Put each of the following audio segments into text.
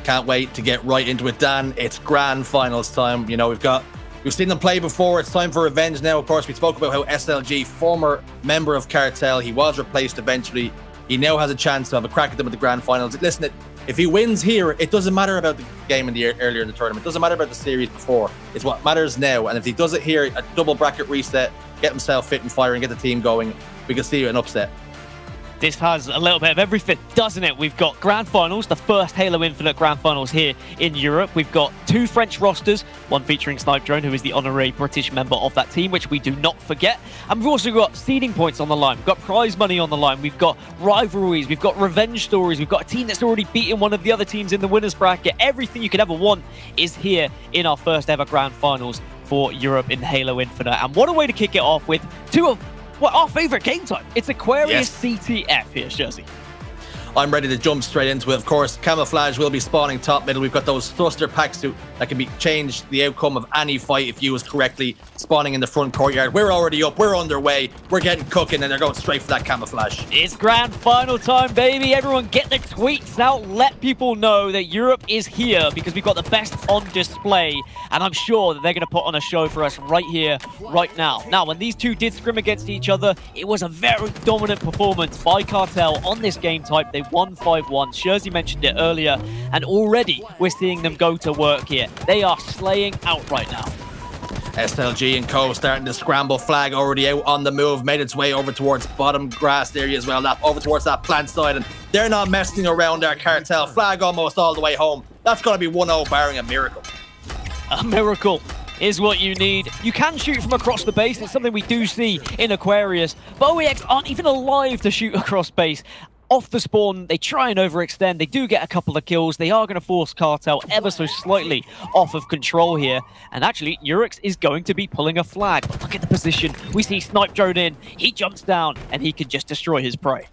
Can't wait to get right into it, Dan. It's grand finals time. You know, we've seen them play before. It's time for revenge now. Of course, we spoke about how SLG, former member of Cartel, he was replaced eventually. He now has a chance to have a crack at them at the grand finals. Listen, if he wins here, it doesn't matter about the game earlier in the tournament. It doesn't matter about the series before. It's what matters now. And if he does it here, a double bracket reset, get himself fit and firing, get the team going, we can see an upset. This has a little bit of everything, doesn't it? We've got Grand Finals, the first Halo Infinite Grand Finals here in Europe. We've got 2 French rosters, one featuring Snipedrone, who is the honorary British member of that team, which we do not forget. And we've also got seeding points on the line. We've got prize money on the line. We've got rivalries. We've got revenge stories. We've got a team that's already beaten one of the other teams in the winners bracket. Everything you could ever want is here in our first ever Grand Finals for Europe in Halo Infinite. And what a way to kick it off with 2 of our favorite game type. It's Aquarius CTF here, Shaady. I'm ready to jump straight into it. Of course, Camouflage will be spawning top middle. We've got those thruster pack suit that can change the outcome of any fight if used correctly, spawning in the front courtyard. We're already up. We're underway. We're getting cooking, and they're going straight for that Camouflage. It's grand final time, baby. Everyone get the tweets out. Let people know that Europe is here because we've got the best on display, and I'm sure that they're going to put on a show for us right here, right now. Now, when these two did scrim against each other, it was a very dominant performance by Cartel on this game type. They won 5-1. Shaady mentioned it earlier, and already we're seeing them go to work here. They are slaying out right now. SLG and co starting to scramble. Flag already out on the move, made its way over towards bottom grass area as well, over towards that plant side, and they're not messing around our Cartel. Flag almost all the way home. That's going to be 1-0 barring a miracle. A miracle is what you need. You can shoot from across the base. It's something we do see in Aquarius, but OEX aren't even alive to shoot across base. Off the spawn, they try and overextend. They do get a couple of kills. They are going to force Cartel ever so slightly off of control here. And actually, NURIX is going to be pulling a flag. But look at the position. We see Snipedrone in. He jumps down, and he can just destroy his prey.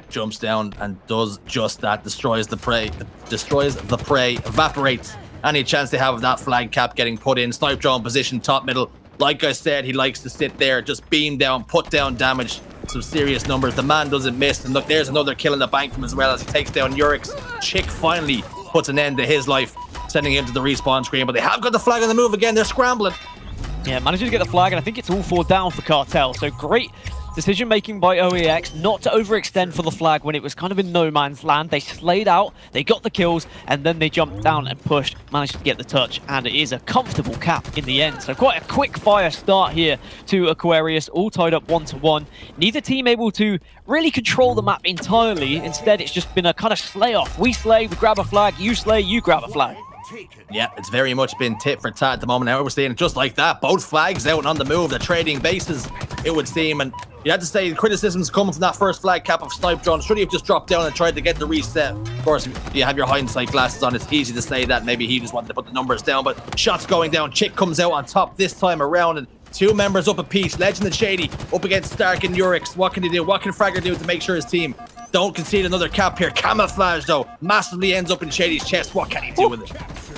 Jumps down and does just that. Destroys the prey. Destroys the prey. Evaporates any chance they have of that flag cap getting put in. Snipedrone position, top middle. Like I said, he likes to sit there, just beam down, put down damage. Some serious numbers. The man doesn't miss, and look, there's another kill in the bank from as well as he takes down NURIX. TchiK finally puts an end to his life, sending him to the respawn screen, but they have got the flag on the move again. They're scrambling. Yeah, managing to get the flag, and I think it's all 4 down for Cartel, so great decision making by OEX not to overextend for the flag when it was kind of in no man's land. They slayed out, they got the kills, and then they jumped down and pushed, managed to get the touch, and it is a comfortable cap in the end. So quite a quick fire start here to Aquarius, all tied up 1-1. Neither team able to really control the map entirely. Instead, it's just been a kind of slay off. We slay, we grab a flag, you slay, you grab a flag. Yeah, it's very much been tit for tat at the moment. Now we're seeing it just like that. Both flags out and on the move. They're trading bases, it would seem. And you have to say the criticisms coming from that first flag cap of Snipedrone. Should he have just dropped down and tried to get the reset? Of course, you have your hindsight glasses on. It's easy to say that. Maybe he just wanted to put the numbers down. But shots going down. TchiK comes out on top this time around. And 2 members up a piece. Lqgend and Shaady up against Stark and NURIX. What can he do? What can Fragxr do to make sure his team don't concede another cap here? Camouflage, though, massively ends up in Shady's chest. What can he do with it?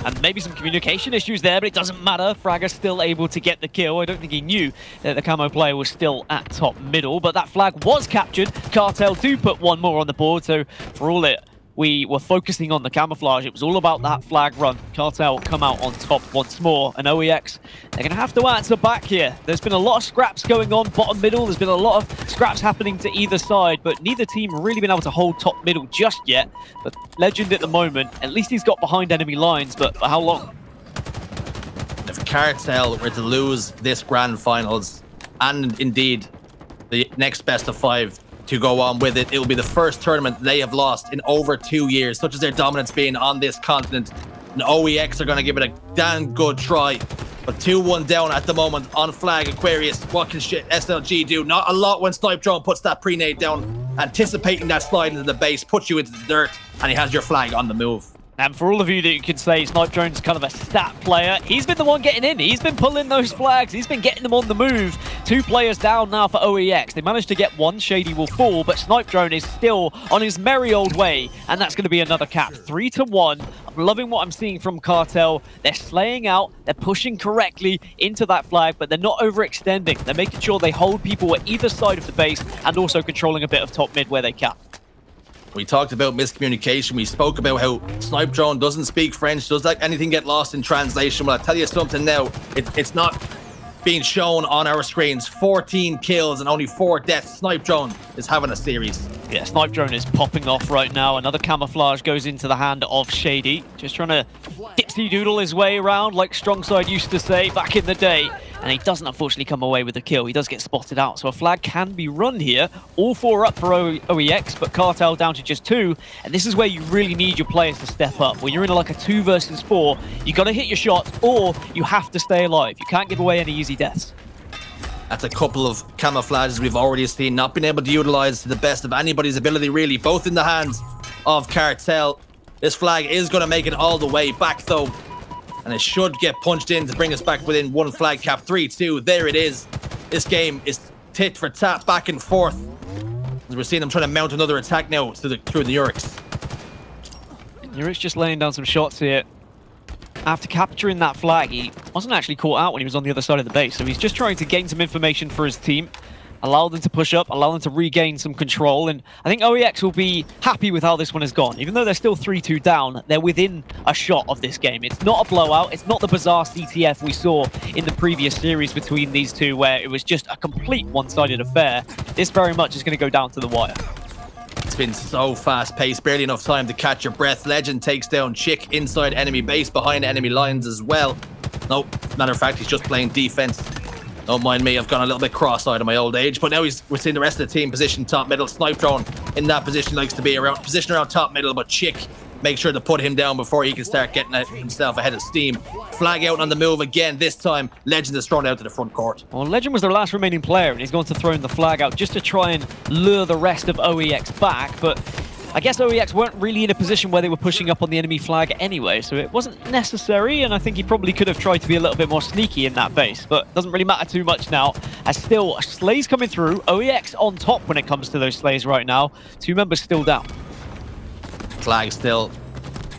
And maybe some communication issues there, but it doesn't matter. Fragxr still able to get the kill. I don't think he knew that the camo player was still at top middle, but that flag was captured. Cartel do put 1 more on the board, so for all it we were focusing on the camouflage, it was all about that flag run. Cartel come out on top once more, and OEX, they're going to have to answer back here. There's been a lot of scraps going on bottom middle. There's been a lot of scraps happening to either side, but neither team really been able to hold top middle just yet. But Lqgend at the moment, at least he's got behind enemy lines, but for how long? If Cartel were to lose this grand finals, and indeed the next best of 5 to go on with it, it will be the first tournament they have lost in over 2 years, such as their dominance being on this continent. And OEX are going to give it a damn good try. But 2-1 down at the moment on flag. Aquarius, what can SLG do? Not a lot when Snipedrone puts that pre-nade down, anticipating that slide into the base, puts you into the dirt, and he has your flag on the move. And for all of you that you can say Snipedrone's kind of a stat player, he's been the one getting in. He's been pulling those flags. He's been getting them on the move. 2 players down now for OEX. They managed to get 1. Shaady will fall, but Snipedrone is still on his merry old way, and that's going to be another cap. 3-1. I'm loving what I'm seeing from Cartel. They're slaying out. They're pushing correctly into that flag, but they're not overextending. They're making sure they hold people at either side of the base and also controlling a bit of top mid where they cap. We talked about miscommunication. We spoke about how Snipedrone doesn't speak French. Does that anything get lost in translation? Well, I'll tell you something now. It's not being shown on our screens. 14 kills and only 4 deaths. Snipedrone is having a series. Yeah, Snipedrone is popping off right now. Another camouflage goes into the hand of Shaady. Just trying to dipsy-doodle his way around, like Strongside used to say back in the day. And he doesn't unfortunately come away with the kill. He does get spotted out, so a flag can be run here. All 4 up for OEX, but Cartel down to just 2. And this is where you really need your players to step up. When you're in like a 2 versus 4, you got to hit your shots, or you have to stay alive. You can't give away any easy deaths. That's a couple of camouflages we've already seen, not been able to utilize to the best of anybody's ability, really, both in the hands of Cartel. This flag is going to make it all the way back, though, and it should get punched in to bring us back within 1 flag cap. 3-2, there it is. This game is tit for tat, back and forth, as we're seeing them trying to mount another attack now through the NURIX. NURIX just laying down some shots here. After capturing that flag, he wasn't actually caught out when he was on the other side of the base, so he's just trying to gain some information for his team, allow them to push up, allow them to regain some control, and I think OEX will be happy with how this one has gone. Even though they're still 3-2 down, they're within a shot of this game. It's not a blowout, it's not the Bazaar CTF we saw in the previous series between these two, where it was just a complete one-sided affair. This very much is going to go down to the wire. It's been so fast-paced, barely enough time to catch your breath. Lqgend takes down TchiK inside enemy base, behind enemy lines as well. Nope, matter of fact, he's just playing defense. Don't mind me, I've gone a little bit cross-eyed in my old age, but now we're seeing the rest of the team position top middle. Snipedrone in that position likes to be around top middle, but TchiK make sure to put him down before he can start getting himself ahead of steam. Flag out on the move again. This time, Lqgend is thrown out to the front court. Well, Lqgend was their last remaining player, and he's going to throw in the flag out just to try and lure the rest of OEX back, but I guess OEX weren't really in a position where they were pushing up on the enemy flag anyway, so it wasn't necessary, and I think he probably could have tried to be a little bit more sneaky in that base, but it doesn't really matter too much now, as still slays coming through. OEX on top when it comes to those slays right now. 2 members still down. Flag still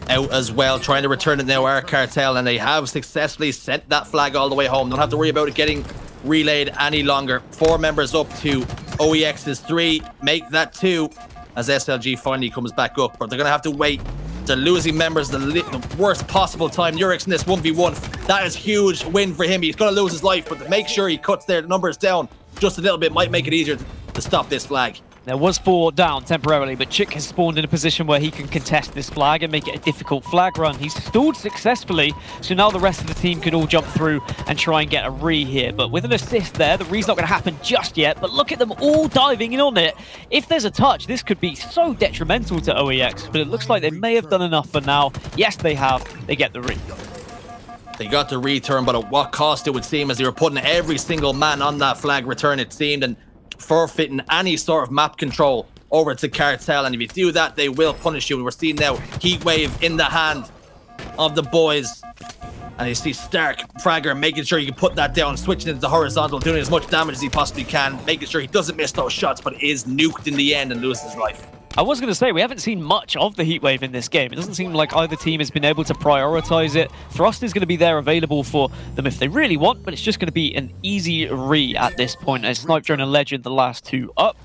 out as well, trying to return it now, our Cartel, and they have successfully sent that flag all the way home. Don't have to worry about it getting relayed any longer. 4 members up to OEX's 3, make that 2 as SLG finally comes back up, but they're going to have to wait. They're losing members the worst possible time. NURIX in this 1v1, that is huge win for him. He's going to lose his life, but to make sure he cuts their numbers down just a little bit might make it easier to stop this flag. There was 4 down temporarily, but TchiK has spawned in a position where he can contest this flag and make it a difficult flag run. He's stalled successfully, so now the rest of the team could all jump through and try and get a re here. But with an assist there, the re's not going to happen just yet, but look at them all diving in on it. If there's a touch, this could be so detrimental to OEX, but it looks like they may have done enough for now. Yes, they have. They get the re. They got the return, but at what cost it would seem, as they were putting every single man on that flag return, it seemed, and forfeiting any sort of map control over to Cartel. And if you do that, they will punish you. We're seeing now Heat Wave in the hand of the boys, and you see Stark Fragxr making sure you can put that down, switching into the horizontal, doing as much damage as he possibly can, making sure he doesn't miss those shots, but is nuked in the end and loses his life. I was going to say, we haven't seen much of the Heatwave in this game. It doesn't seem like either team has been able to prioritize it. Thrust is going to be there available for them if they really want, but it's just going to be an easy re at this point, as Snipedrone and Lqgend, the last 2 up.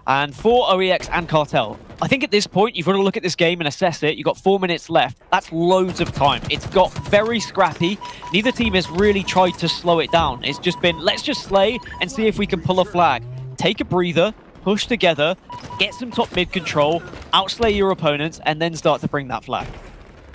And for OEX and Cartel, I think at this point, you've got to look at this game and assess it. You've got 4 minutes left. That's loads of time. It's got very scrappy. Neither team has really tried to slow it down. It's just been, let's just slay and see if we can pull a flag. Take a breather, push together, get some top mid control, outslay your opponents, and then start to bring that flag.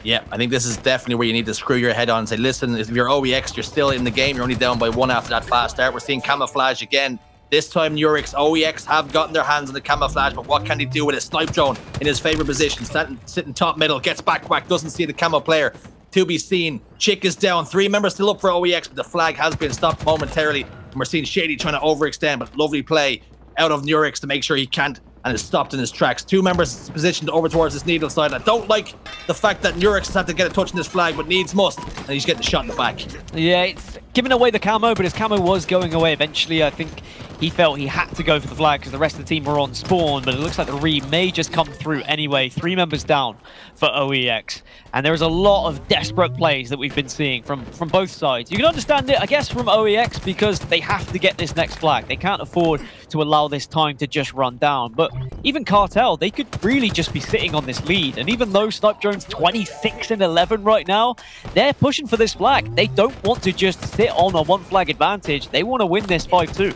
Yeah, I think this is definitely where you need to screw your head on and say, listen, if you're OEX, you're still in the game, you're only down by 1 after that fast start. We're seeing camouflage again. This time, NURIX, OEX have gotten their hands on the camouflage, but what can he do with it? Snipedrone in his favorite position, sitting top middle, gets back, doesn't see the camo player. To be seen. TchiK is down. 3 members still up for OEX, but the flag has been stopped momentarily. And we're seeing Shaady trying to overextend, but lovely play out of NURIX to make sure he can't, and is stopped in his tracks. 2 members positioned over towards this needle side. I don't like the fact that NURIX has had to get a touch on this flag, but needs must, and he's getting shot in the back. Yeah, it's giving away the camo, but his camo was going away eventually. I think he felt he had to go for the flag because the rest of the team were on spawn, but it looks like the re may just come through anyway. 3 members down for OEX. And there's a lot of desperate plays that we've been seeing from both sides. You can understand it, I guess, from OEX because they have to get this next flag. They can't afford to allow this time to just run down. But even Cartel, they could really just be sitting on this lead. And even though Snipedrone's 26-11 right now, they're pushing for this flag. They don't want to just sit on a 1 flag advantage. They want to win this 5-2.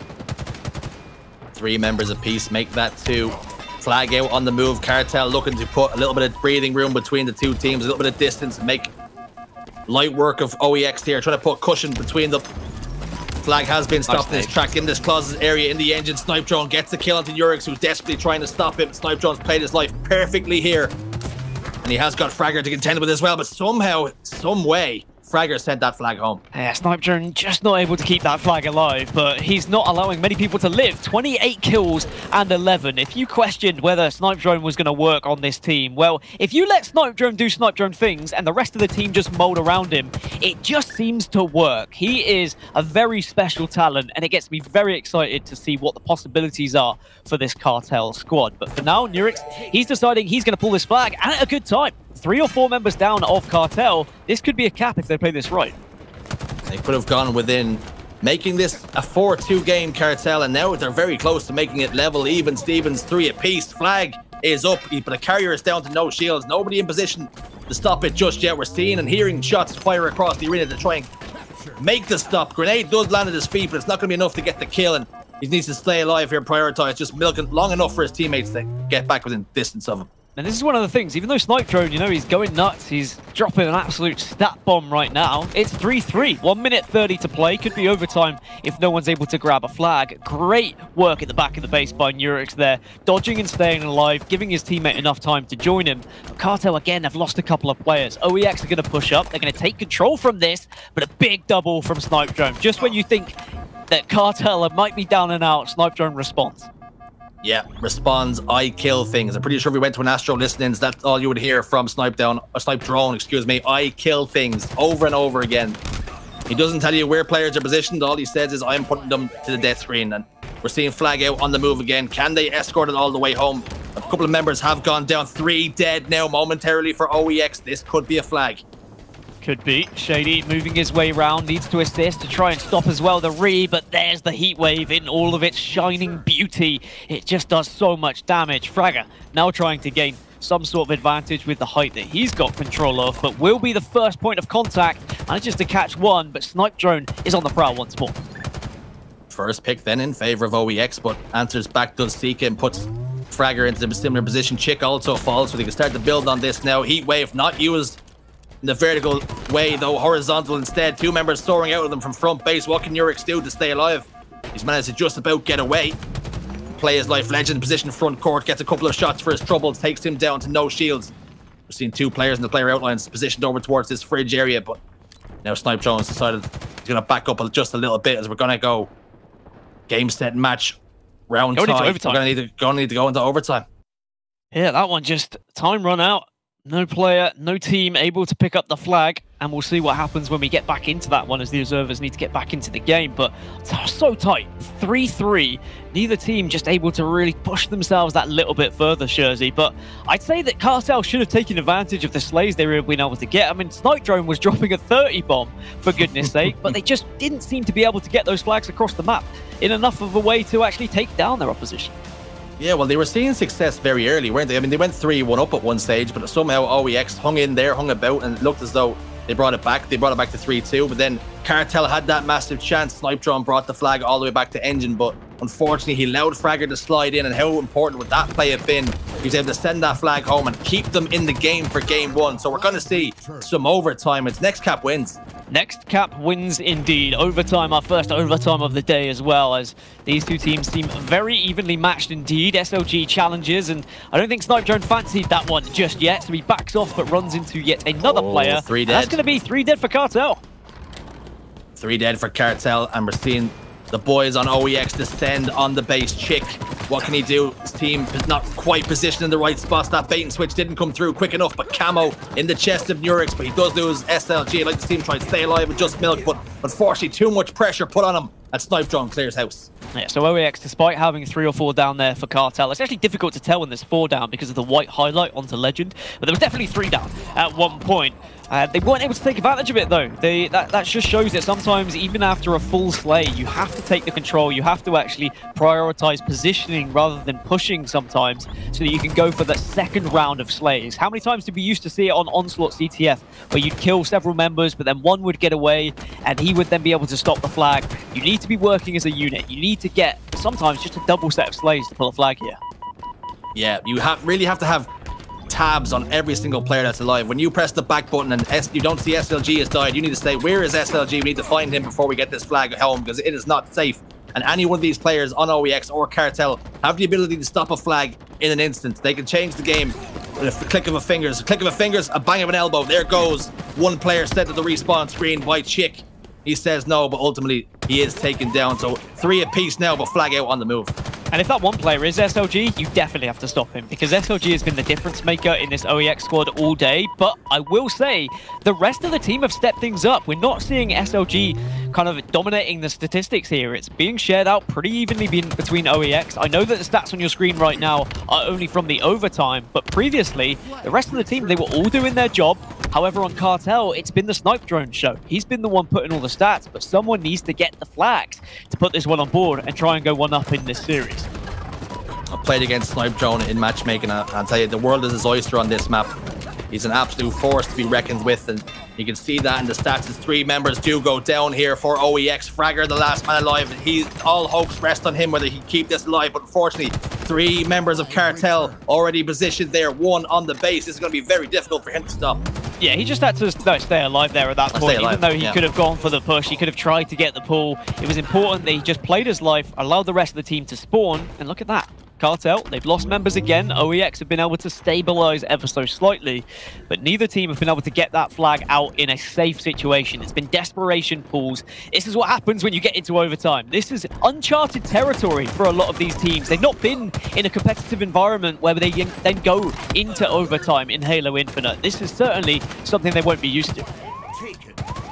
3 members apiece make that 2. Flag out on the move. Cartel looking to put a little bit of breathing room between the 2 teams, a little bit of distance, and make light work of OEX here, trying to put cushion between the... Flag has been stopped in this track, in this closet area, in the engine. Snipedrone gets the kill onto NURIX, who's desperately trying to stop him. Snipedrone's played his life perfectly here. And he has got Fragxr to contend with as well, but somehow, some way, Fragxr sent that flag home. Yeah, Snipedrone just not able to keep that flag alive, but he's not allowing many people to live. 28 kills and 11. If you questioned whether Snipedrone was going to work on this team, well, if you let Snipedrone do Snipedrone things and the rest of the team just mold around him, it just seems to work. He is a very special talent, and it gets me very excited to see what the possibilities are for this Cartel squad. But for now, NURIX, he's deciding he's going to pull this flag, and at a good time. 3 or 4 members down of Cartel. This could be a cap if they play this right. They could have gone within making this a 4-2 game, Cartel, and now they're very close to making it level even. Stevens 3 apiece. Flag is up, but the carrier is down to no shields. Nobody in position to stop it just yet. We're seeing and hearing shots fire across the arena to try and make the stop. Grenade does land at his feet, but it's not going to be enough to get the kill, and he needs to stay alive here, prioritize, just milking long enough for his teammates to get back within distance of him. And this is one of the things, even though Snipedrone, you know, he's going nuts, he's dropping an absolute stat bomb right now. It's 3-3, 1 minute 30 to play, could be overtime if no one's able to grab a flag. Great work at the back of the base by NURIX there, dodging and staying alive, giving his teammate enough time to join him. But Cartel, again, have lost a couple of players. OEX are going to push up, they're going to take control from this, but a big double from Snipedrone. Just when you think that Cartel might be down and out, Snipedrone responds. Yeah, responds, I kill things. I'm pretty sure if we went to an Astro listenings, that's all you would hear from Snipedrone, excuse me. I kill things over and over again. He doesn't tell you where players are positioned. All he says is, I'm putting them to the death screen. And we're seeing flag out on the move again. Can they escort it all the way home? A couple of members have gone down. 3 dead now momentarily for OEX. This could be a flag. Could be. Shaady moving his way around, needs to assist to try and stop as well the re, but there's the heat wave in all of its shining beauty. It just does so much damage. Fragxr now trying to gain some sort of advantage with the height that he's got control of, but will be the first point of contact. Manages to catch one, but Snipedrone is on the prowl once more. First pick then in favor of OEX, but answers back does Sica and puts Fragxr into a similar position. TchiK also falls, so they can start to build on this now. Heat wave not used in the vertical way, though horizontal instead. 2 members soaring out of them from front base. What can NURIX do to stay alive? He's managed to just about get away. Play his life. Lqgend position front court, gets a couple of shots for his troubles, takes him down to no shields. We're seeing 2 players in the player outlines positioned over towards this fridge area, but now Snipedrone's decided he's going to back up just a little bit as we're going to go game, set, match, round time. We're going to need to go into overtime. Yeah, that one just time run out. No player, no team able to pick up the flag, and we'll see what happens when we get back into that one as the observers need to get back into the game. But so tight, 3-3. Neither team just able to really push themselves that little bit further, Shazy. But I'd say that Cartel should have taken advantage of the slays they were being able to get. I mean, Snipedrone was dropping a 30 bomb, for goodness sake, but they just didn't seem to be able to get those flags across the map in enough of a way to actually take down their opposition. Yeah, well, they were seeing success very early, weren't they? I mean, they went 3-1 up at one stage, but somehow OEX hung in there, hung about, and it looked as though they brought it back. They brought it back to 3-2, but then Cartel had that massive chance. Snipedrone brought the flag all the way back to engine, but unfortunately, he allowed Fragxr to slide in, and how important would that play have been? He was able to send that flag home and keep them in the game for game 1. So we're going to see some overtime. It's next cap wins. Next cap wins indeed. Overtime, our first overtime of the day as well, as these 2 teams seem very evenly matched indeed. SLG challenges, and I don't think Snipedrone fancied that one just yet, so he backs off but runs into yet another player. 3 dead. That's going to be 3 dead for Cartel. 3 dead for Cartel, and we're seeing the boys on OEX descend on the base. TchiK What can he do? His team is not quite positioned in the right spots. That bait and switch didn't come through quick enough, but Camo in the chest of NURIX, but he does lose SLG. Like the team tried to stay alive with just milk, but unfortunately too much pressure put on him. That Snipedrone clears house. Yeah, so OEX, despite having 3 or 4 down there for Cartel, it's actually difficult to tell when there's 4 down because of the white highlight onto Lqgend, but there was definitely 3 down at one point. They weren't able to take advantage of it though. That just shows that sometimes even after a full slay, you have to take the control. You have to actually prioritize positioning rather than pushing sometimes so that you can go for the second round of slays. How many times did we used to see it on Onslaught CTF where you'd kill several members but then one would get away and he would then be able to stop the flag? You need to be working as a unit. You need to get sometimes just a double set of slays to pull a flag here. Yeah, you really have to have tabs on every single player that's alive. When you press the back button and you don't see SLG has died, you need to say, where is SLG? We need to find him before we get this flag home because it is not safe. And any one of these players on OEX or Cartel have the ability to stop a flag in an instant. They can change the game with a click of a fingers. A click of a fingers, a bang of an elbow. There goes one player set to the respawn screen by TchiK. He says no, but ultimately he is taken down. So 3 apiece now, but flag out on the move. And if that one player is SLG, you definitely have to stop him because SLG has been the difference maker in this OEX squad all day. But I will say, the rest of the team have stepped things up. We're not seeing SLG kind of dominating the statistics here. It's being shared out pretty evenly between OEX. I know that the stats on your screen right now are only from the overtime, but previously, the rest of the team, they were all doing their job. However, on Cartel, it's been the Snipedrone show. He's been the one putting all the stats, but someone needs to get the flags to put this one on board and try and go 1-up in this series. I've played against Snipedrone in matchmaking, and I'll tell you, the world is his oyster on this map. He's an absolute force to be reckoned with, and you can see that in the stats as 3 members do go down here for OEX. Fragxr, the last man alive, all hopes rest on him whether he can keep this alive, but unfortunately, 3 members of Cartel already positioned there, 1 on the base. This is going to be very difficult for him to stop. Yeah, he just had to stay alive there at that point, even though he could have gone for the push, he could have tried to get the pull. It was important that he just played his life, allowed the rest of the team to spawn, and look at that. Cartel, they've lost members again. OEX have been able to stabilize ever so slightly, but neither team have been able to get that flag out in a safe situation. It's been desperation pulls. This is what happens when you get into overtime. This is uncharted territory for a lot of these teams. They've not been in a competitive environment where they then go into overtime in Halo Infinite. This is certainly something they won't be used to.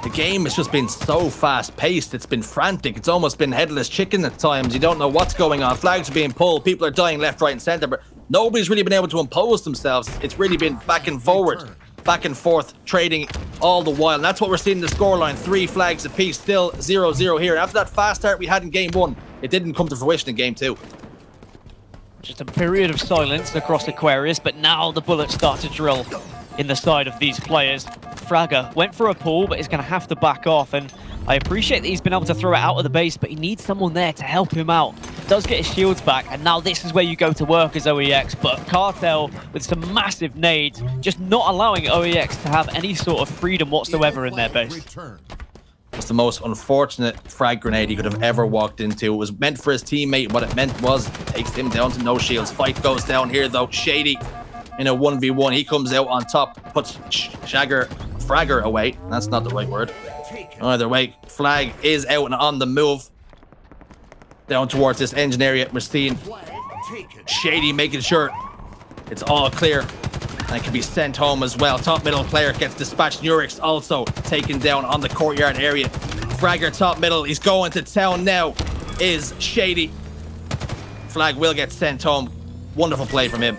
The game has just been so fast-paced. It's been frantic. It's almost been headless chicken at times. You don't know what's going on. Flags are being pulled. People are dying left, right, and center. But nobody's really been able to impose themselves. It's really been back and forward, back and forth, trading all the while. And that's what we're seeing in the scoreline. 3 flags apiece, still 0-0 here. And after that fast start we had in Game 1, it didn't come to fruition in Game 2. Just a period of silence across Aquarius, but now the bullets start to drill in the side of these players. Fragxr went for a pull, but he's going to have to back off, and I appreciate that he's been able to throw it out of the base, but he needs someone there to help him out. Does get his shields back, and now this is where you go to work as OEX, but Cartel with some massive nades, just not allowing OEX to have any sort of freedom whatsoever in their base. It's the most unfortunate frag grenade he could have ever walked into. It was meant for his teammate. What it meant was it takes him down to no shields. Fight goes down here though. Shaady in a 1v1. He comes out on top, puts Fragxr away. That's not the right word. Either way, flag is out and on the move. Down towards this engine area. We're seeing Shaady making sure it's all clear. And it can be sent home as well. Top middle player gets dispatched. NURIX also taken down on the courtyard area. Fragxr top middle. He's going to town now. Is Shaady. Flag will get sent home. Wonderful play from him.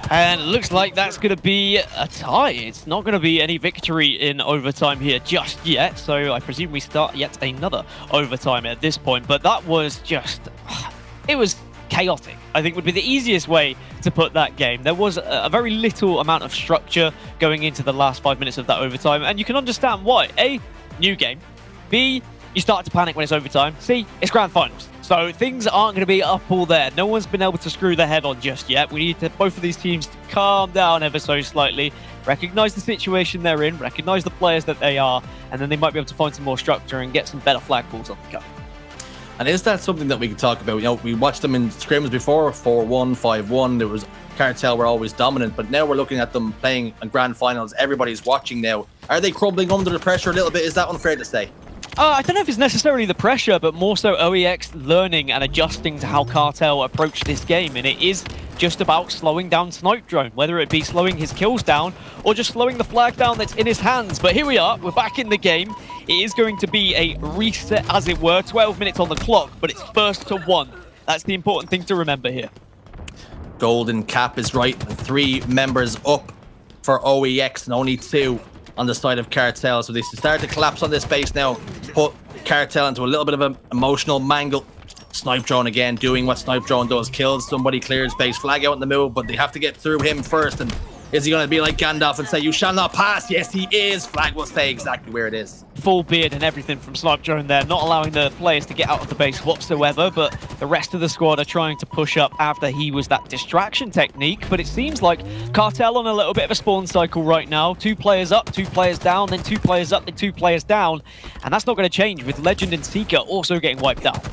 And it looks like that's going to be a tie. It's not going to be any victory in overtime here just yet. So I presume we start yet another overtime at this point. But that was just... It was chaotic, I think would be the easiest way to put that game. There was a very little amount of structure going into the last 5 minutes of that overtime, and you can understand why. A, new game. B, you start to panic when it's overtime. C, it's grand finals. So things aren't going to be up all there. No one's been able to screw their head on just yet. We need both of these teams to calm down ever so slightly, recognize the situation they're in, recognize the players that they are, and then they might be able to find some more structure and get some better flag pulls on the go. And is that something that we could talk about? You know, we watched them in scrims before, 4-1, 5-1. There was Cartel were always dominant, but now we're looking at them playing in grand finals. Everybody's watching now. Are they crumbling under the pressure a little bit? Is that unfair to say? I don't know if it's necessarily the pressure, but more so OEX learning and adjusting to how Cartel approach this game. And it is just about slowing down Snipedrone, whether it be slowing his kills down or just slowing the flag down that's in his hands. But here we are, we're back in the game. It is going to be a reset, as it were, 12 minutes on the clock, but it's first to one. That's the important thing to remember here. Golden cap is right, 3 members up for OEX and only 2 on the side of Cartel. So they start to collapse on this base now, put Cartel into a little bit of an emotional mangle. Snipedrone again doing what Snipedrone does, kills somebody, clears base, flag out in the move, but they have to get through him first. And is he going to be like Gandalf and say, "You shall not pass"? Yes, he is. Flag will stay exactly where it is. Full beard and everything from Snipedrone there, not allowing the players to get out of the base whatsoever, but the rest of the squad are trying to push up after he was that distraction technique. But it seems like Cartel on a little bit of a spawn cycle right now. 2 players up, 2 players down, then 2 players up, then 2 players down. And that's not going to change with Lqgend and Sica also getting wiped out.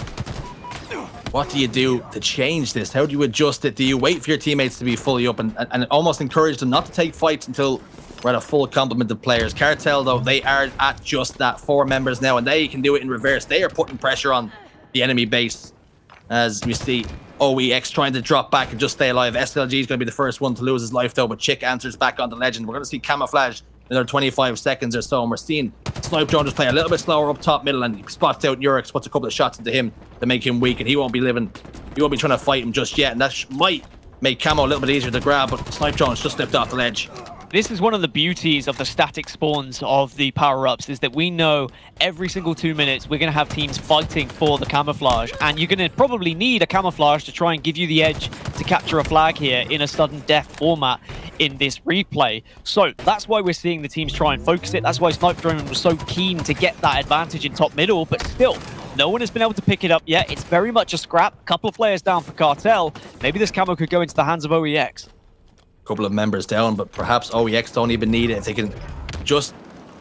What do you do to change this? How do you adjust it? Do you wait for your teammates to be fully up and almost encourage them not to take fights until we're at a full complement of players? Cartel, though, they are at just that 4 members now, and they can do it in reverse. They are putting pressure on the enemy base. As we see OEX trying to drop back and just stay alive. SLG is going to be the first one to lose his life, though, but TchiK answers back on the Lqgend. We're going to see camouflage another 25 seconds or so, and we're seeing Snipedrone just play a little bit slower up top middle, and he spots out NURIX, puts a couple of shots into him to make him weak, and he won't be trying to fight him just yet, and that might make Camo a little bit easier to grab, but Snipedrone's just slipped off the ledge. This is one of the beauties of the static spawns of the power-ups, is that we know every single 2 minutes we're going to have teams fighting for the camouflage, and you're going to probably need a camouflage to try and give you the edge to capture a flag here in a sudden death format in this replay. So that's why we're seeing the teams try and focus it. That's why Snipedrone was so keen to get that advantage in top middle, but still, no one has been able to pick it up yet. It's very much a scrap. A couple of players down for Cartel. Maybe this camo could go into the hands of OEX. Couple of members down, but perhaps OEX don't even need it if they can just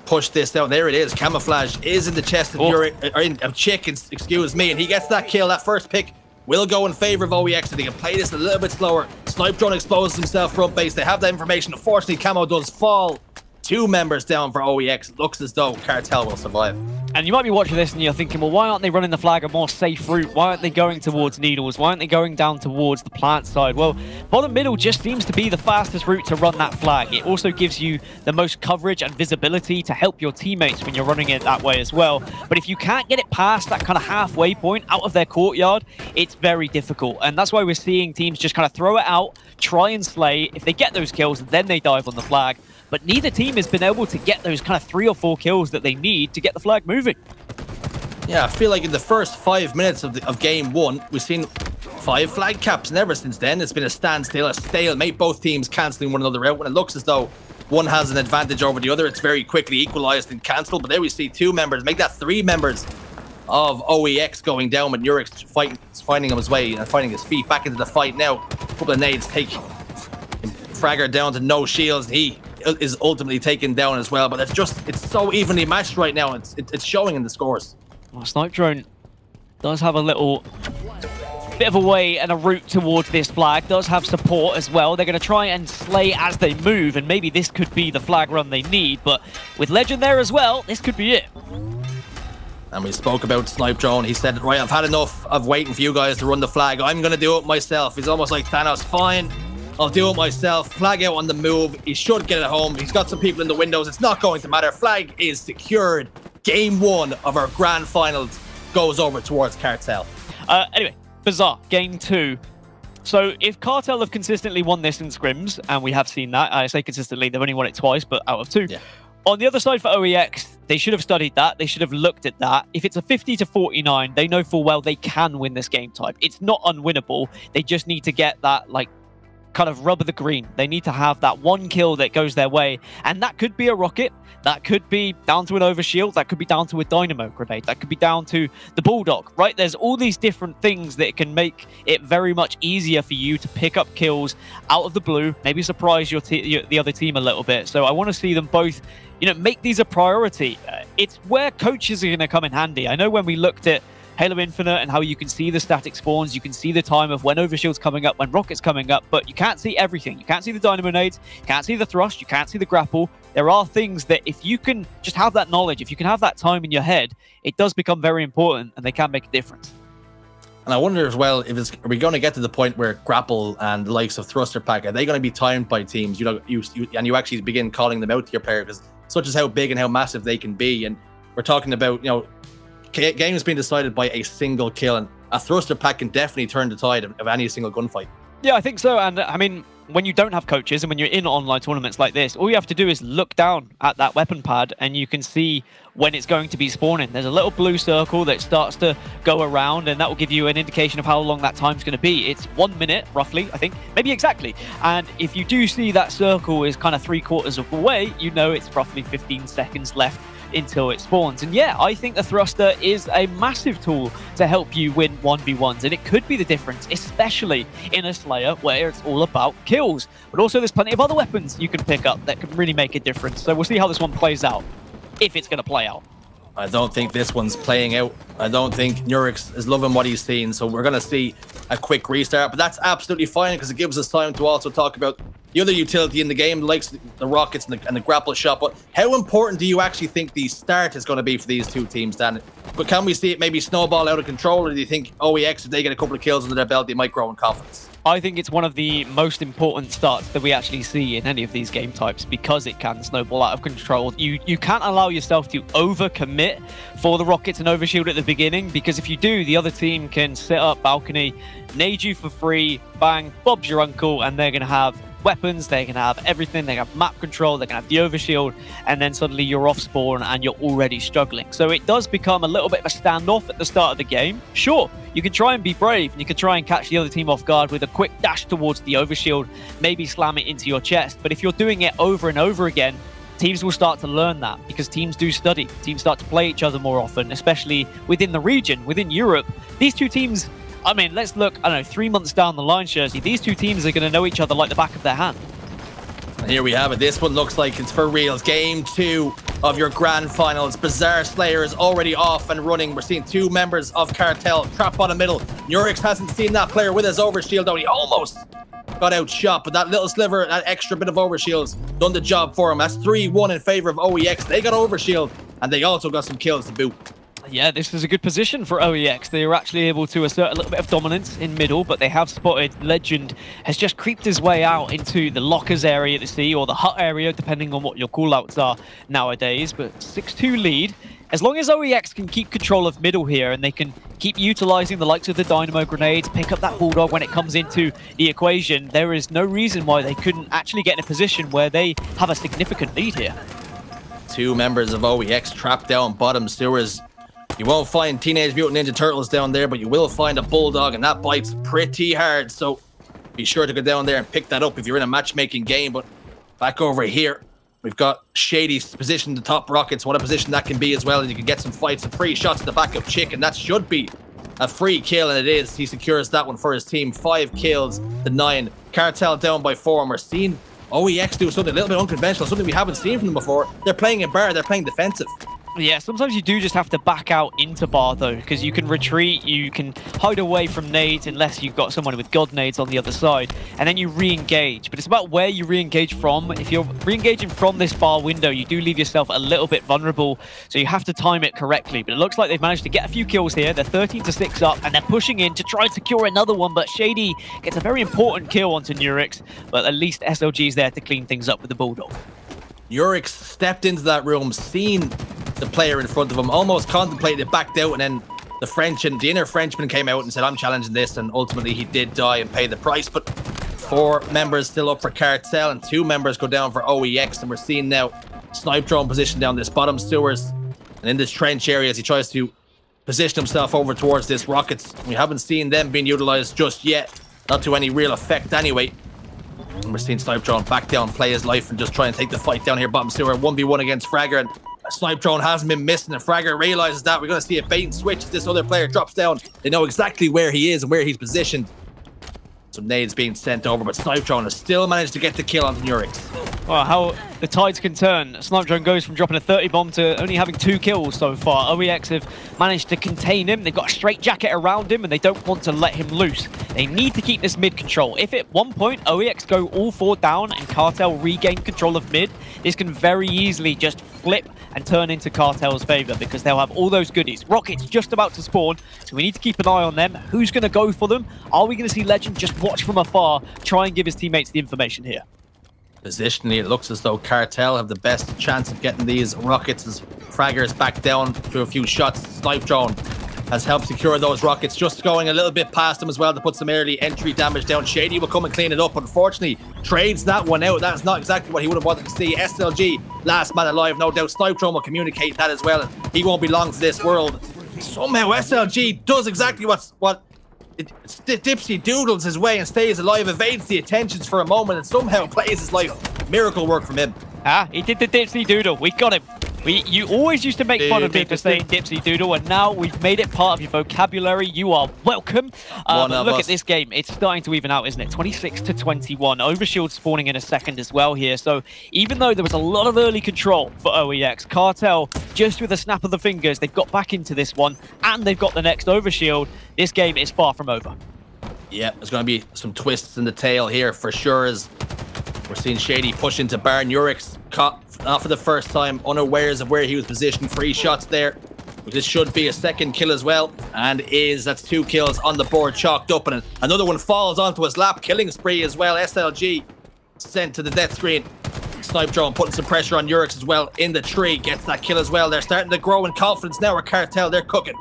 push this down. There it is. Camouflage is in the chest of TchiK, excuse me, and he gets that kill. That first pick will go in favor of OEX, so they can play this a little bit slower. Snipedrone exposes himself front base. They have that information. Unfortunately, Camo does fall. 2 members down for OEX. It looks as though Cartel will survive. And you might be watching this and you're thinking, well, why aren't they running the flag a more safe route? Why aren't they going towards Needles? Why aren't they going down towards the plant side? Well, bottom middle just seems to be the fastest route to run that flag. It also gives you the most coverage and visibility to help your teammates when you're running it that way as well. But if you can't get it past that kind of halfway point out of their courtyard, it's very difficult. And that's why we're seeing teams just kind of throw it out, try and slay. If they get those kills, then they dive on the flag. But neither team has been able to get those kind of 3 or 4 kills that they need to get the flag moving. Yeah, I feel like in the first 5 minutes of game 1, we've seen 5 flag caps, and ever since then, it's been a standstill, a stalemate, both teams cancelling one another out. When it looks as though one has an advantage over the other, it's very quickly equalized and cancelled. But there we see 2 members, make that 3 members of OEX going down, with NURIX finding his way and finding his feet back into the fight now. A couple of nades take Fragxr down to no shields. He is ultimately taken down as well, but it's so evenly matched right now. It's showing in the scores. Well, Snipedrone does have a little bit of a way and a route towards this flag, does have support as well. They're going to try and slay as they move, and maybe this could be the flag run they need, but with Lqgend there as well, this could be it. And we spoke about Snipedrone. He said, right, I've had enough of waiting for you guys to run the flag. I'm going to do it myself. He's almost like Thanos. Fine, I'll do it myself. Flag out on the move. He should get it home. He's got some people in the windows. It's not going to matter. Flag is secured. Game 1 of our grand finals goes over towards Cartel. Anyway, Bazaar, game 2. So if Cartel have consistently won this in scrims, and we have seen that, I say consistently, they've only won it twice, but out of 2. Yeah. On the other side for OEX, they should have studied that. They should have looked at that. If it's a 50-49, they know full well they can win this game type. It's not unwinnable. They just need to get that, like, kind of rub of the green. They need to have that 1 kill that goes their way, and that could be a rocket, that could be down to an overshield, that could be down to a dynamo grenade, that could be down to the bulldog, right? There's all these different things that can make it very much easier for you to pick up kills out of the blue, maybe surprise the other team a little bit. So I want to see them both, you know, make these a priority. It's where coaches are going to come in handy. I know when we looked at Halo Infinite and how you can see the static spawns, you can see the time of when overshield's coming up, when rocket's coming up, but you can't see everything. You can't see the dynamo nades, you can't see the thrust, you can't see the grapple. There are things that if you can just have that knowledge, if you can have that time in your head, it does become very important and they can make a difference. And I wonder as well, if are we going to get to the point where grapple and the likes of thruster pack, are they going to be timed by teams? You know, you actually begin calling them out to your player, because such as how big and how massive they can be. And we're talking about, you know, games being decided by a single kill, and a thruster pack can definitely turn the tide of any single gunfight. Yeah, I think so. And I mean, when you don't have coaches and when you're in online tournaments like this, all you have to do is look down at that weapon pad and you can see when it's going to be spawning. There's a little blue circle that starts to go around, and that will give you an indication of how long that time's going to be. It's 1 minute, roughly, I think, maybe exactly. And if you do see that circle is kind of 3/4 of the way, you know it's roughly 15 seconds left until it spawns. And yeah, I think the thruster is a massive tool to help you win 1v1s, and it could be the difference, especially in a Slayer where it's all about kills. But also there's plenty of other weapons you can pick up that can really make a difference. So we'll see how this one plays out, if it's going to play out. I don't think this one's playing out. I don't think NURIX is loving what he's seen, so we're going to see a quick restart, but that's absolutely fine because it gives us time to also talk about the other utility in the game, like the rockets and the grapple shot. But how important do you actually think the start is going to be for these two teams, Dan? But can we see it maybe snowball out of control, or do you think OEX, if they get a couple of kills under their belt, they might grow in confidence? I think it's one of the most important starts that we actually see in any of these game types, because it can snowball out of control. You can't allow yourself to overcommit for the rockets and overshield at the beginning, because if you do, the other team can set up balcony, nade you for free, bang, Bob's your uncle, and they're going to have weapons, they can have everything, they can have map control, they can have the overshield, and then suddenly you're off spawn and you're already struggling. So it does become a little bit of a standoff at the start of the game. Sure, you can try and be brave and you can try and catch the other team off guard with a quick dash towards the overshield, maybe slam it into your chest. But if you're doing it over and over again, teams will start to learn that, because teams do study. Teams start to play each other more often, especially within the region, within Europe. These two teams, I mean, let's look, I don't know, 3 months down the line, Shaady. These two teams are going to know each other like the back of their hand. And here we have it. This one looks like it's for reals. Game 2 of your grand finals. Bazaar Slayer is already off and running. We're seeing 2 members of Cartel trap on the middle. NURIX hasn't seen that player with his overshield, though. He almost got outshot, but that little sliver, that extra bit of overshield's done the job for him. That's 3-1 in favor of OEX. They got overshield, and they also got some kills to boot. Yeah, this is a good position for OEX. They were actually able to assert a little bit of dominance in middle, but they have spotted Lqgend has just creeped his way out into the lockers area to see, or the hut area, depending on what your callouts are nowadays. But 6-2 lead. As long as OEX can keep control of middle here, and they can keep utilizing the likes of the dynamo grenades, pick up that bulldog when it comes into the equation, there is no reason why they couldn't actually get in a position where they have a significant lead here. 2 members of OEX trapped down bottom sewers. You won't find Teenage Mutant Ninja Turtles down there, but you will find a bulldog, and that bites pretty hard. So be sure to go down there and pick that up if you're in a matchmaking game. But back over here, we've got Shady's position, the top rockets. What a position that can be as well. And you can get some fights, some free shots at the back of TchiK, and that should be a free kill, and it is. He secures that one for his team. 5 kills to 9. Cartel down by 4, and we're seeing OEX do something a little bit unconventional, something we haven't seen from them before. They're playing in bar, they're playing defensive. Yeah, sometimes you do just have to back out into bar, though, because you can retreat, you can hide away from nades unless you've got someone with god nades on the other side, and then you re-engage. But it's about where you re-engage from. If you're re-engaging from this bar window, you do leave yourself a little bit vulnerable, so you have to time it correctly. But it looks like they've managed to get a few kills here. They're 13-6 up, and they're pushing in to try and secure another one, but Shaady gets a very important kill onto NURIX, but at least SLG's there to clean things up with the bulldog. NURIX stepped into that room, seen the player in front of him, almost contemplated it, backed out, and then the inner Frenchman came out and said, I'm challenging this, and ultimately he did die and pay the price. But 4 members still up for Cartel, and 2 members go down for OEX, and we're seeing now Snipedrone position down this bottom sewers and in this trench area as he tries to position himself over towards this rockets. We haven't seen them being utilized just yet, not to any real effect anyway. And we're seeing Snipedrone back down, play his life, and just try and take the fight down here bottom sewer. 1v1 against Fragxr, and Snipedrone hasn't been missing, and Fragxr realizes that. We're going to see a bait and switch as this other player drops down. They know exactly where he is and where he's positioned. Some nades being sent over, but Snipedrone has still managed to get the kill onto NURIX. Well, how the tides can turn. Snipedrone goes from dropping a 30 bomb to only having 2 kills so far. OEX have managed to contain him. They've got a straight jacket around him, and they don't want to let him loose. They need to keep this mid control. If at one point OEX go all 4 down and Cartel regain control of mid, this can very easily just flip and turn into Cartel's favor because they'll have all those goodies. Rockets just about to spawn, so we need to keep an eye on them. Who's going to go for them? Are we going to see Lqgend just watch from afar, try and give his teammates the information here? Positionally, it looks as though Cartel have the best chance of getting these rockets as Fragxr is back down to a few shots. Snipedrone has helped secure those rockets, just going a little bit past them as well to put some early entry damage down. Shaady will come and clean it up. Unfortunately, trades that one out. That's not exactly what he would have wanted to see. SLG, last man alive, no doubt. Snipedrone will communicate that as well. He won't be long for this world. Somehow SLG does exactly what Dipsy doodles his way and stays alive, evades the attentions for a moment, and somehow plays his life. Miracle work from him. Ah, he did the Dipsy doodle. We got him. You always used to make fun of me for saying Dipsy doodle, and now we've made it part of your vocabulary. You are welcome. Look at this game. It's starting to even out, isn't it? 26 to 21. Overshield spawning in a second as well here. So even though there was a lot of early control for OEX, Cartel, just with a snap of the fingers, they've got back into this one, and they've got the next overshield. This game is far from over. Yeah, there's going to be some twists in the tail here for sure, as we're seeing Shaady push into bar. NURIX caught not for the first time, unawares of where he was positioned. 3 shots there. This should be a second kill as well, and that's 2 kills on the board chalked up, and another one falls onto his lap. Killing spree as well. SLG sent to the death screen. Snipedrone putting some pressure on NURIX as well in the tree, gets that kill as well. They're starting to grow in confidence now with Cartel. They're cooking.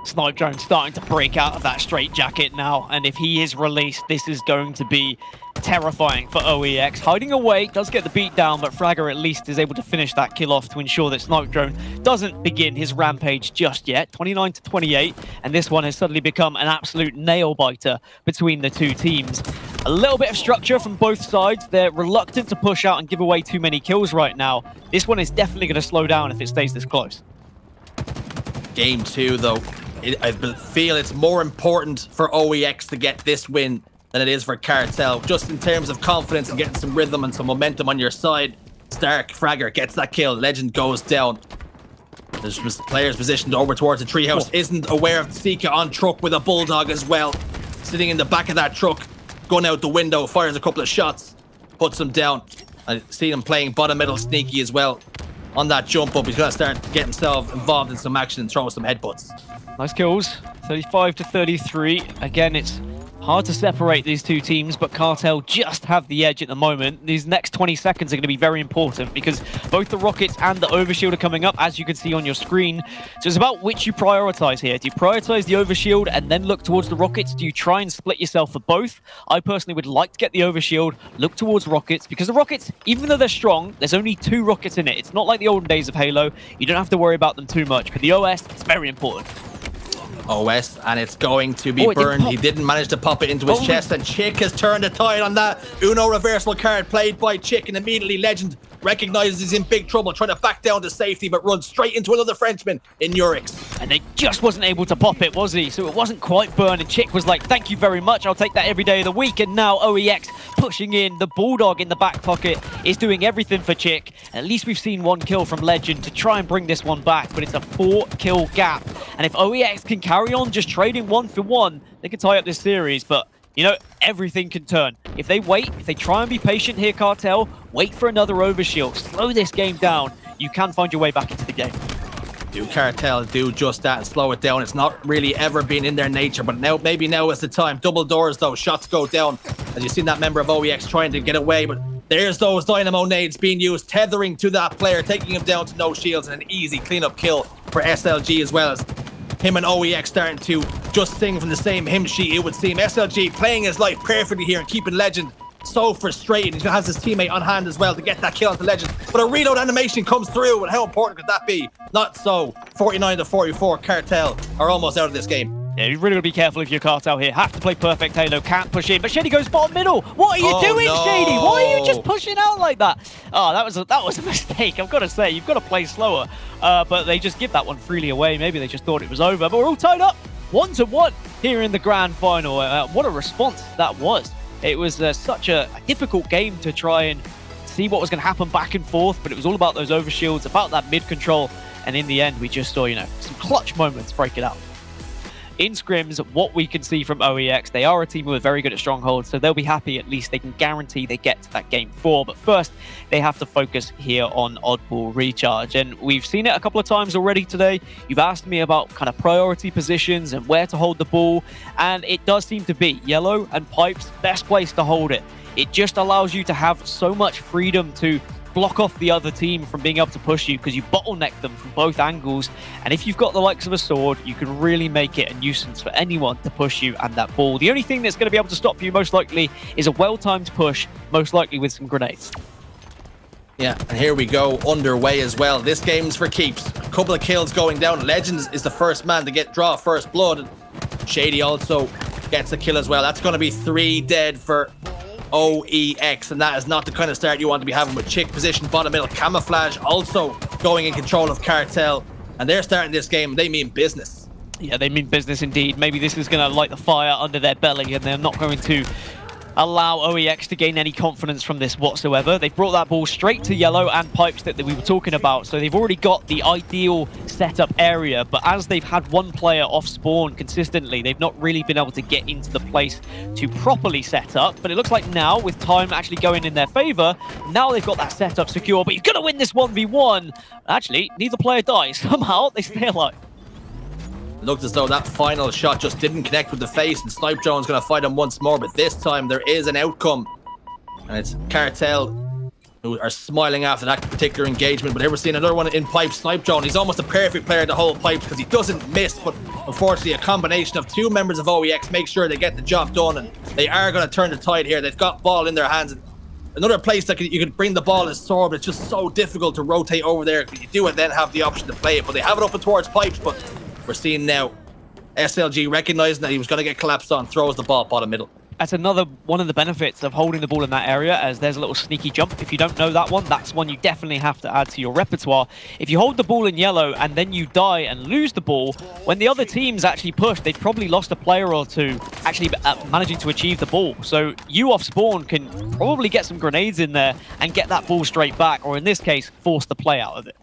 Snipedrone starting to break out of that straight jacket now, and if he is released, this is going to be terrifying for OEX. Hiding away, does get the beat down, but Fragxr at least is able to finish that kill off to ensure that Snipedrone doesn't begin his rampage just yet. 29 to 28, and this one has suddenly become an absolute nail-biter between the two teams. A little bit of structure from both sides. They're reluctant to push out and give away too many kills right now. This one is definitely going to slow down if it stays this close. Game 2, though. I feel it's more important for OEX to get this win than it is for Cartel, just in terms of confidence and getting some rhythm and some momentum on your side. Fragxr gets that kill. Lqgend goes down. There's players positioned over towards the treehouse. Isn't aware of Sica on truck with a bulldog as well. Sitting in the back of that truck, gun out the window, fires a couple of shots, puts him down. I see him playing bottom middle sneaky as well. On that jump up, he's going to start getting himself involved in some action and throw some headbutts. Nice kills. 35 to 33. Again, it's hard to separate these two teams, but Cartel just have the edge at the moment. These next 20 seconds are going to be very important because both the rockets and the overshield are coming up, as you can see on your screen. So it's about which you prioritize here. Do you prioritize the overshield and then look towards the rockets? Do you try and split yourself for both? I personally would like to get the overshield, look towards rockets, because the rockets, even though they're strong, there's only 2 rockets in it. It's not like the olden days of Halo. You don't have to worry about them too much, but the OS, it's very important. OS, and it's going to be burned. He didn't manage to pop it into his chest, and TchiK has turned the tide on that. Uno reversal card played by TchiK, and immediately Lqgend recognizes he's in big trouble, trying to back down to safety, but runs straight into another Frenchman in NURIX. And they just wasn't able to pop it, was he? So it wasn't quite burned, and TchiK was like, thank you very much, I'll take that every day of the week. And now OEX pushing in. The Bulldog in the back pocket is doing everything for TchiK. At least we've seen 1 kill from Lqgend to try and bring this one back, but it's a 4-kill gap. And if OEX can carry on just trading 1 for 1, they can tie up this series, but you know, everything can turn. If they wait, if they try and be patient here, Cartel, wait for another overshield, slow this game down, you can find your way back into the game. Do Cartel do just that and slow it down? It's not really ever been in their nature, but maybe now is the time. Double doors though, shots go down. As you've seen that member of OEX trying to get away, but there's those dynamo nades being used, tethering to that player, taking him down to no shields, and an easy cleanup kill for SLG as well, as him and OEX starting to just sing from the same hymn sheet, it would seem. SLG playing his life perfectly here and keeping Lqgend so frustrated. He has his teammate on hand as well to get that kill onto Lqgend. But a reload animation comes through, and how important could that be? Not so. 49 to 44, Cartel are almost out of this game. Yeah, you really got to be careful if you're Cartel here. Have to play perfect Halo, can't push in. But Shaady goes bottom middle. What are you doing, no. Shaady? Why are you just pushing out like that? Oh, that was a mistake. I've got to say, you've got to play slower. But they just give that one freely away. Maybe they just thought it was over. But we're all tied up 1-1 here in the grand final. What a response that was. It was such a difficult game to try and see what was going to happen back and forth, but it was all about those overshields, about that mid-control, and in the end, we just saw, you know, some clutch moments break it out. In scrims, what we can see from OEX, they are a team who are very good at Strongholds, so they'll be happy at least they can guarantee they get to that game 4. But first, they have to focus here on Oddball Recharge. And we've seen it a couple of times already today. You've asked me about kind of priority positions and where to hold the ball, and it does seem to be Yellow and Pipes, best place to hold it. It just allows you to have so much freedom to block off the other team from being able to push you because you bottleneck them from both angles. And if you've got the likes of a sword, you can really make it a nuisance for anyone to push you and that ball. The only thing that's going to be able to stop you most likely is a well-timed push, most likely with some grenades. Yeah, and here we go, underway as well. This game's for keeps. A couple of kills going down. Lqgend is the first man to draw first blood. Shaady also gets a kill as well. That's going to be 3 dead for OEX, and that is not the kind of start you want to be having with TchiK position bottom middle. Camouflage also going in control of Cartel, and they're starting this game. They mean business. Yeah, they mean business indeed. Maybe this is going to light the fire under their belly, and they're not going to allow OEX to gain any confidence from this whatsoever. They've brought that ball straight to Yellow and Pipes that we were talking about, so they've already got the ideal setup area, but as they've had one player off spawn consistently, they've not really been able to get into the place to properly set up. But it looks like now, with time actually going in their favor, now they've got that setup secure, but you've got to win this 1v1. Actually, neither player dies. Somehow, they stay alive. It looked as though that final shot just didn't connect with the face, and Snipedrone's going to fight him once more, but this time there is an outcome. And it's Cartel who are smiling after that particular engagement. But here we're seeing another one in Pipes. Snipedrone, he's almost a perfect player to hold Pipes because he doesn't miss, but unfortunately a combination of 2 members of OEX make sure they get the job done, and they are going to turn the tide here. They've got ball in their hands. And another place that you can bring the ball is Sword, but it's just so difficult to rotate over there. You do it, then have the option to play it, but they have it up and towards Pipes. But we're seeing now SLG recognizing that he was going to get collapsed on, throws the ball bottom middle. That's another one of the benefits of holding the ball in that area, as there's a little sneaky jump. If you don't know that one, that's one you definitely have to add to your repertoire. If you hold the ball in Yellow and then you die and lose the ball, when the other teams actually push, they've probably lost a player or two actually managing to achieve the ball. So you off spawn can probably get some grenades in there and get that ball straight back, or in this case, force the play out of it.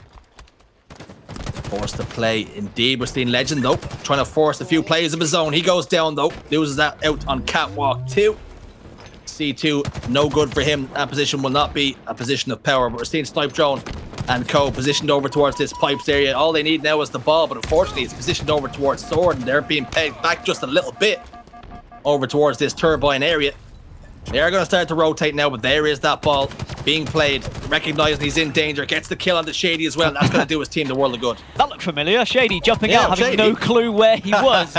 Forced to play indeed. We're seeing Lqgend though, trying to force a few plays of his own. He goes down though, loses that out on Catwalk 2. C2, no good for him. That position will not be a position of power, but we're seeing Snipedrone and co positioned over towards this Pipes area. All they need now is the ball, but unfortunately it's positioned over towards Sword, and they're being pegged back just a little bit over towards this turbine area. They are going to start to rotate now, but there is that ball being played, recognizing he's in danger, gets the kill on the Shaady as well, and that's going to do his team the world of good. That looked familiar. Shaady jumping out, having no clue where he was.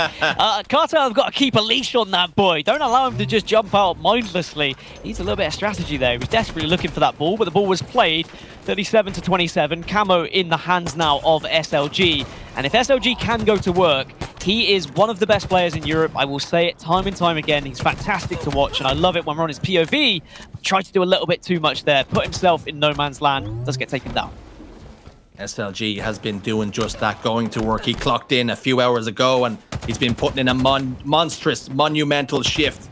Cartel have got to keep a leash on that boy. Don't allow him to just jump out mindlessly. Needs a little bit of strategy there. He was desperately looking for that ball, but the ball was played. 37-27. Camo in the hands now of SLG. And if SLG can go to work, he is one of the best players in Europe. I will say it time and time again. He's fantastic to watch, and I love it when we're on his POV. Tried to do a little bit too much there. Put himself in no man's land. Does get taken down. SLG has been doing just that, going to work. He clocked in a few hours ago, and he's been putting in a monstrous, monumental shift.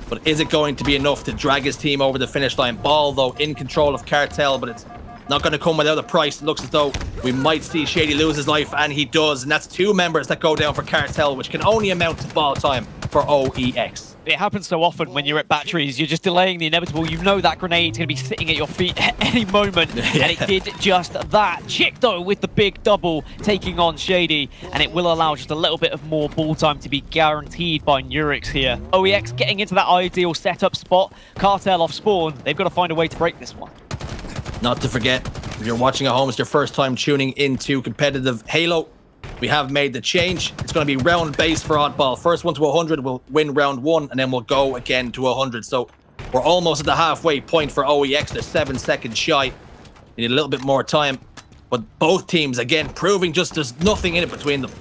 But is it going to be enough to drag his team over the finish line? Ball, though, in control of Cartel, but it's not going to come without a price. It looks as though we might see Shaady lose his life, and he does. And that's 2 members that go down for Cartel, which can only amount to ball time for OEX. It happens so often when you're at batteries. You're just delaying the inevitable. You know that grenade's going to be sitting at your feet at any moment. Yeah. And it did just that. TchiK, though, with the big double, taking on Shaady. And it will allow just a little bit of more ball time to be guaranteed by NURIX here. OEX getting into that ideal setup spot. Cartel off spawn. They've got to find a way to break this one. Not to forget, if you're watching at home, it's your first time tuning into competitive Halo, we have made the change. It's going to be round base for Oddball. First one to 100 will win round 1, and then we'll go again to 100. So we're almost at the halfway point for OEX. They're 7 seconds shy. You need a little bit more time. But both teams, again, proving just there's nothing in it between them.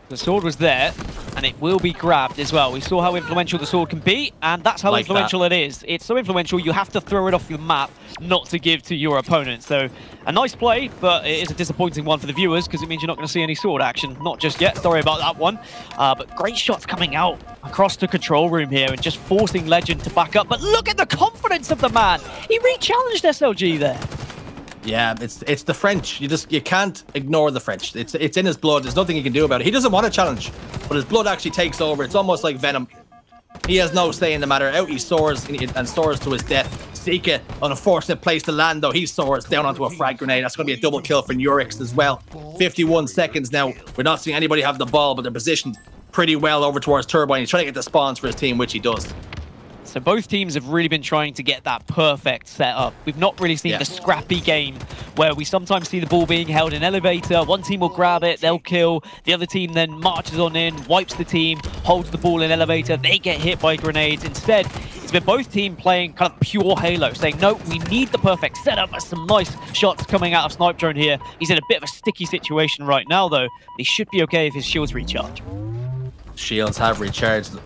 The sword was there. and it will be grabbed as well. We saw how influential the sword can be, and that's how influential it is. It's so influential, you have to throw it off your map, not to give to your opponent. So a nice play, but it is a disappointing one for the viewers because it means you're not going to see any sword action. Not just yet, sorry about that one. But great shots coming out across the control room here and just forcing Lqgend to back up. But look at the confidence of the man. He re-challenged SLG there. Yeah, it's the French. You can't ignore the French. It's in his blood. There's nothing he can do about it. He doesn't want to challenge, but his blood actually takes over. It's almost like venom. He has no say in the matter. Out he soars and soars to his death. Sica, an unfortunate place to land though. He soars down onto a frag grenade. That's going to be a double kill for NURIX as well. 51 seconds now. We're not seeing anybody have the ball, but they're positioned pretty well over towards Turbine. He's trying to get the spawns for his team, which he does. So both teams have really been trying to get that perfect setup. We've not really seen the scrappy game where we sometimes see the ball being held in elevator. One team will grab it, they'll kill. The other team then marches on in, wipes the team, holds the ball in elevator. They get hit by grenades. Instead, it's been both teams playing kind of pure Halo, saying, no, we need the perfect setup. There's some nice shots coming out of Snipedrone here. He's in a bit of a sticky situation right now, though. But he should be okay if his shields recharge. Shields have recharged.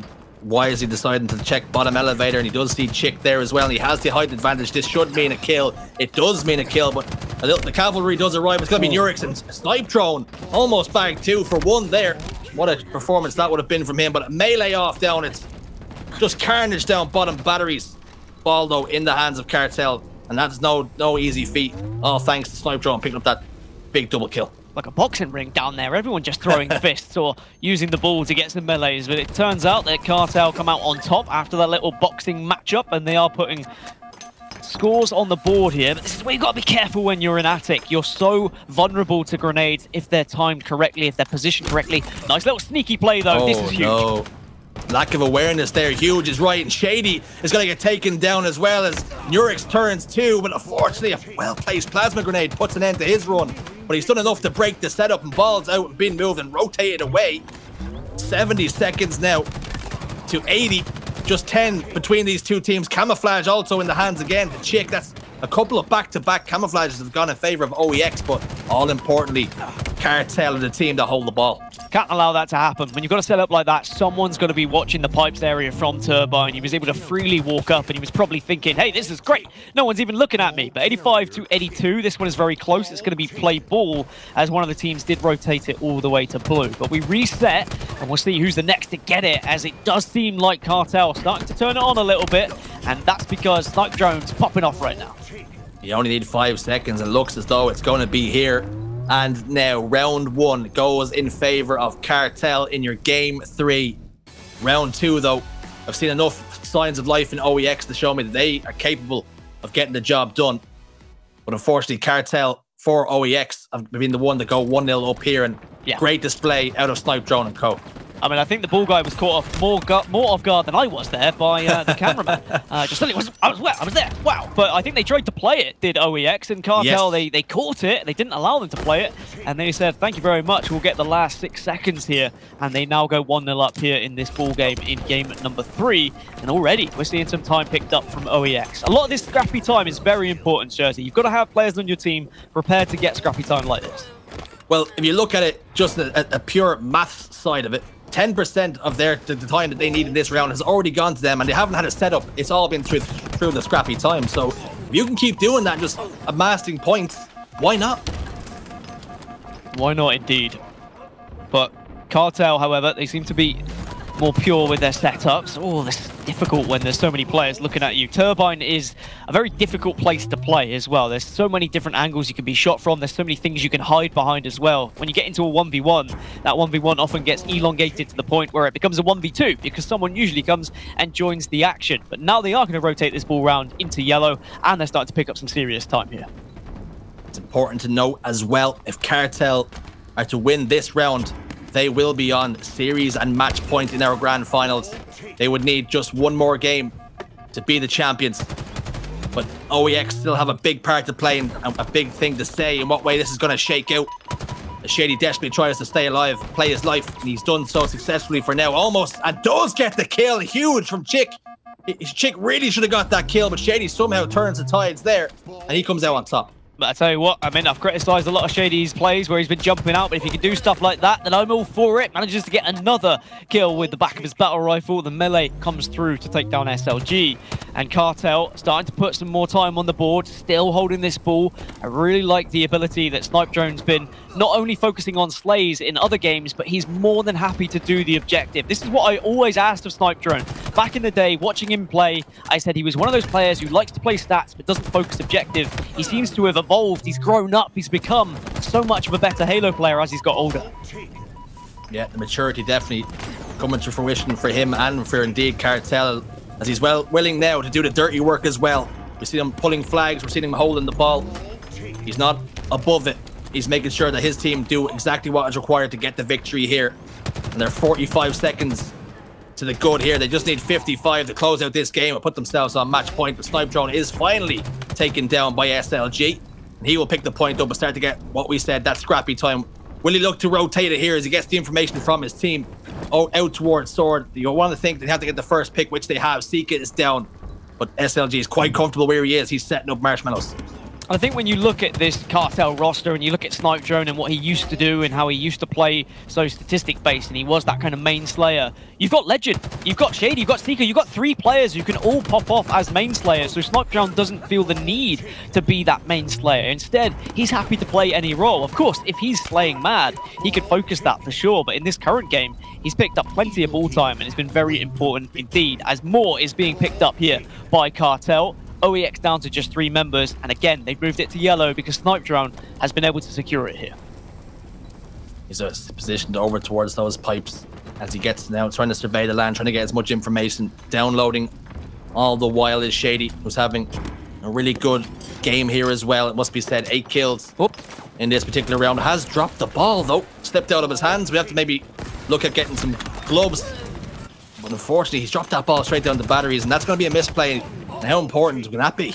Why is he deciding to check bottom elevator? And he does see TchiK there as well, and he has the height advantage. This should mean a kill. It does mean a kill, but the cavalry does arrive. It's going to be NURIX and Snipedrone. Almost bagged 2 for 1 there. What a performance that would have been from him, but a melee off down. It's just carnage down bottom batteries. Ball, though, in the hands of Cartel, and that's no easy feat. All thanks to Snipedrone picking up that big double kill. Like a boxing ring down there, everyone just throwing fists or using the ball to get some melees, but it turns out that Cartel come out on top after that little boxing matchup, and they are putting scores on the board here. But this is where you've got to be careful when you're in attic. You're so vulnerable to grenades if they're timed correctly, if they're positioned correctly. Nice little sneaky play though. This is huge. No. Lack of awareness there, huge is right, and Shaady is going to get taken down as well as NURIX turns 2, but unfortunately a well-placed plasma grenade puts an end to his run. But he's done enough to break the setup, and ball's out and being moved and rotated away. 70 seconds now to 80, just 10 between these two teams. Camouflage also in the hands again. The TchiK, that's a couple of back-to-back camouflages have gone in favor of OEX, but all importantly, Cartel are the team that hold the ball. Can't allow that to happen. When you've got a setup like that, someone's got to be watching the pipes area from Turbine. He was able to freely walk up, and he was probably thinking, hey, this is great. No one's even looking at me. But 85 to 82, this one is very close. It's going to be play ball, as one of the teams did rotate it all the way to blue. But we reset, and we'll see who's the next to get it, as it does seem like Cartel starting to turn it on a little bit, and that's because Snipedrone's popping off right now. You only need 5 seconds, and looks as though it's going to be here. And now round 1 goes in favor of Cartel in your game 3. Round 2, though, I've seen enough signs of life in OEX to show me that they are capable of getting the job done. But unfortunately, Cartel for OEX have been the one to go 1-0 up here, and great display out of Snipedrone and co. I mean, I think the ball guy was caught off more off guard than I was there by the cameraman. Just suddenly, I was there. Wow. But I think they tried to play it, did OEX, and Cartel, they caught it. They didn't allow them to play it. And they said, thank you very much. We'll get the last 6 seconds here. And they now go 1-0 up here in this ball game in game number 3. And already, we're seeing some time picked up from OEX. A lot of this scrappy time is very important, Shaady. You've got to have players on your team prepared to get scrappy time like this. Well, if you look at it, just a pure maths side of it, 10% of the time that they need in this round has already gone to them, and they haven't had a setup. It's all been through the scrappy time. So if you can keep doing that, just amassing points, why not? Why not, indeed. But Cartel, however, they seem to be more pure with their setups. Oh, this is difficult when there's so many players looking at you. Turbine is a very difficult place to play as well. There's so many different angles you can be shot from. There's so many things you can hide behind as well. When you get into a 1v1, that 1v1 often gets elongated to the point where it becomes a 1v2 because someone usually comes and joins the action. But now they are going to rotate this ball round into yellow, and they're starting to pick up some serious time here. It's important to note as well, if Cartel are to win this round, they will be on series and match point in our grand finals. They would need just one more game to be the champions. But OEX still have a big part to play and a big thing to say in what way this is going to shake out. Shaady desperately tries to stay alive, play his life, and he's done so successfully for now, almost, and does get the kill. Huge from TchiK. TchiK really should have got that kill, but Shaady somehow turns the tides there, and he comes out on top. But I tell you what, I mean, I've criticised a lot of Shaady's plays where he's been jumping out, but if he can do stuff like that, then I'm all for it. Manages to get another kill with the back of his battle rifle. The melee comes through to take down SLG. And Cartel starting to put some more time on the board, still holding this ball. I really like the ability that Snipedrone's been not only focusing on slays in other games, but he's more than happy to do the objective. This is what I always asked of Snipedrone. Back in the day, watching him play, I said he was one of those players who likes to play stats but doesn't focus objective. He seems to have evolved, he's grown up, he's become so much of a better Halo player as he's got older. Yeah, the maturity definitely coming to fruition for him and for indeed Cartel, as he's willing now to do the dirty work as well. We see him pulling flags, we're seeing him holding the ball. He's not above it. He's making sure that his team do exactly what is required to get the victory here. And they're 45 seconds to the good here. They just need 55 to close out this game and put themselves on match point. But Snipedrone is finally taken down by SLG. And he will pick the point up and start to get what we said, that scrappy time. Will he look to rotate it here as he gets the information from his team out towards Sword? You want to think they have to get the first pick, which they have. Sica is down, but SLG is quite comfortable where he is. He's setting up marshmallows. I think when you look at this Cartel roster and you look at Snipedrone and what he used to do and how he used to play so statistic-based and he was that kind of main slayer, you've got Lqgend, you've got Shaady, you've got Sica, you've got 3 players who can all pop off as main slayers, so Snipedrone doesn't feel the need to be that main slayer. Instead, he's happy to play any role. Of course, if he's slaying mad, he could focus that for sure, but in this current game, he's picked up plenty of ball time and it's been very important indeed, as more is being picked up here by Cartel. OEX down to just 3 members, and again, they've moved it to yellow because Snipedrone has been able to secure it here. He's positioned over towards those pipes as he gets now, trying to survey the land, trying to get as much information, downloading all the while is Shaady, who's having a really good game here as well. It must be said, 8 kills in this particular round. Has dropped the ball though, slipped out of his hands. We have to maybe look at getting some gloves. But unfortunately, he's dropped that ball straight down the batteries, and that's going to be a misplay. And how important can that be?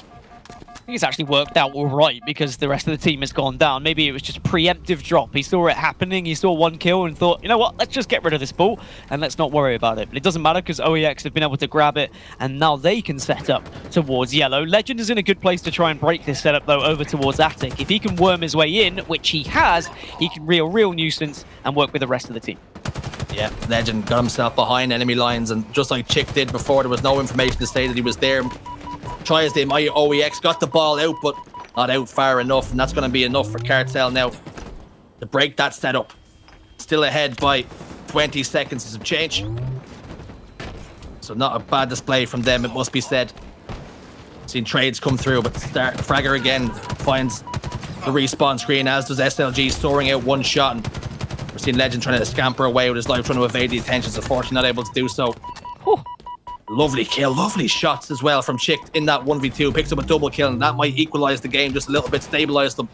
I think it's actually worked out all right because the rest of the team has gone down. Maybe it was just a preemptive drop. He saw it happening, he saw 1 kill and thought, you know what, let's just get rid of this ball and let's not worry about it. But it doesn't matter because OEX have been able to grab it and now they can set up towards yellow. Lqgend is in a good place to try and break this setup though over towards TchiK. If he can worm his way in, which he has, he can be a real nuisance and work with the rest of the team. Yeah, Lqgend got himself behind enemy lines, and just like TchiK did before, there was no information to say that he was there. Try as they might, OEX got the ball out, but not out far enough, and that's going to be enough for Cartel now to break that setup. Still ahead by 20 seconds of change. So not a bad display from them, it must be said. Seen trades come through, but Fragxr again finds the respawn screen, as does SLG, soaring out 1 shot. And we're seeing Lqgend trying to scamper away with his life, trying to evade the attentions. Unfortunately, not able to do so. Whew. Lovely kill, lovely shots as well from TchiK in that 1v2. Picks up a double kill, and that might equalize the game just a little bit, stabilize them.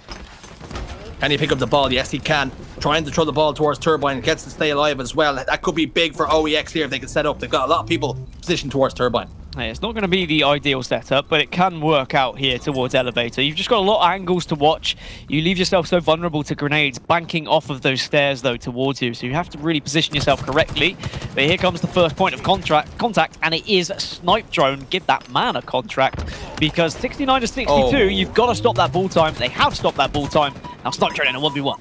Can he pick up the ball? Yes, he can. Trying to throw the ball towards Turbine, gets to stay alive as well. That could be big for OEX here if they can set up. They've got a lot of people positioned towards Turbine. Hey, it's not going to be the ideal setup, but it can work out here towards Elevator. You've just got a lot of angles to watch. You leave yourself so vulnerable to grenades banking off of those stairs, though, towards you. So you have to really position yourself correctly. But here comes the first point of contact, and it is Snipedrone. Give that man a contract, because 69 to 62, you've got to stop that ball time. They have stopped that ball time. Now Snipedrone in a 1v1.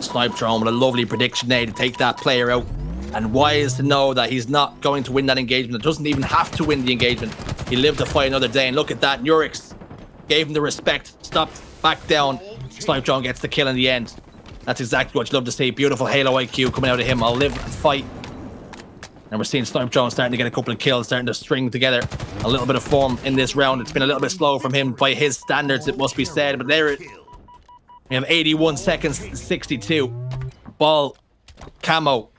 Snipedrone with a lovely prediction there to take that player out. And wise to know that he's not going to win that engagement. It doesn't even have to win the engagement. He lived to fight another day. And look at that. NURIX gave him the respect. Stopped back down. Snipedrone gets the kill in the end. That's exactly what you love to see. Beautiful Halo IQ coming out of him. I'll live and fight. And we're seeing Snipedrone starting to get a couple of kills, starting to string together a little bit of form in this round. It's been a little bit slow from him by his standards, it must be said. But there we have 81 seconds, 62. Ball, camo,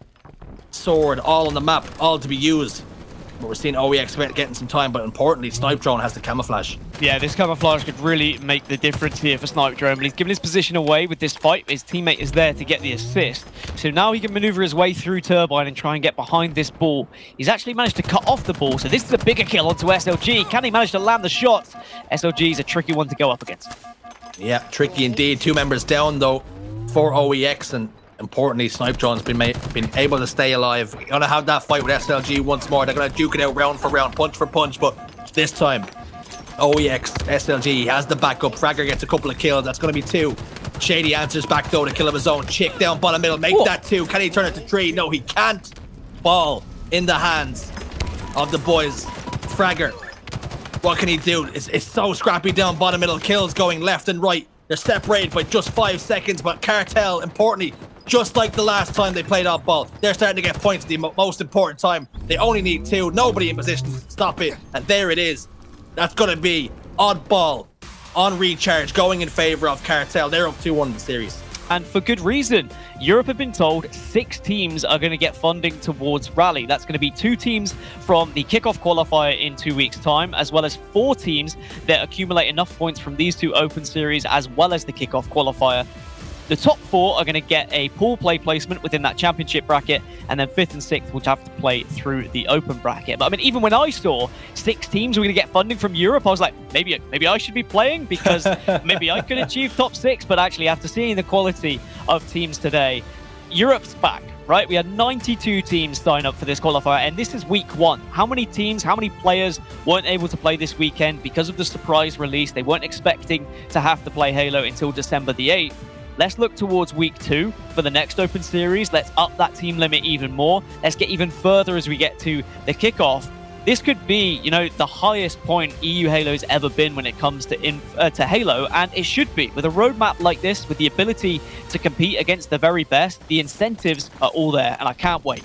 sword, all on the map, all to be used. But we're seeing OEX getting some time, but importantly, Snipedrone has the camouflage. Yeah, this camouflage could really make the difference here for Snipedrone, but he's given his position away with this fight. His teammate is there to get the assist. So now he can maneuver his way through Turbine and try and get behind this ball. He's actually managed to cut off the ball, so this is a bigger kill onto SLG. Can he manage to land the shots? SLG is a tricky one to go up against. Yeah, tricky indeed. 2 members down, though, for OEX, and importantly, Snipedrone's been able to stay alive. You're going to have that fight with SLG once more. They're going to duke it out round for round, punch for punch, but this time, OEX, SLG, he has the backup. Fragxr gets a couple of kills. That's going to be 2. Shaady answers back though to kill of his own. TchiK down bottom middle. Make that 2. Can he turn it to 3? No, he can't. Ball in the hands of the boys. Fragxr, what can he do? It's so scrappy down bottom middle. Kills going left and right. They're separated by just 5 seconds, but Cartel, importantly, just like the last time they played Oddball, they're starting to get points at the most important time. They only need 2. Nobody in position to stop it. And there it is. That's going to be Oddball on Recharge going in favor of Cartel. They're up 2-1 in the series. And for good reason. Europe have been told 6 teams are going to get funding towards Rally. That's going to be 2 teams from the kickoff qualifier in 2 weeks' time, as well as 4 teams that accumulate enough points from these 2 open series, as well as the kickoff qualifier. The top 4 are going to get a pool play placement within that championship bracket, and then 5th and 6th will have to play through the open bracket. But I mean, even when I saw 6 teams were going to get funding from Europe, I was like, maybe I should be playing, because maybe I could achieve top 6. But actually, after seeing the quality of teams today, Europe's back, right? We had 92 teams sign up for this qualifier, and this is week 1. How many teams, how many players weren't able to play this weekend because of the surprise release? They weren't expecting to have to play Halo until December the 8th. Let's look towards week 2 for the next open series. Let's up that team limit even more. Let's get even further as we get to the kickoff. This could be, you know, the highest point EU Halo's ever been when it comes to Halo, and it should be. With a roadmap like this, with the ability to compete against the very best, the incentives are all there, and I can't wait.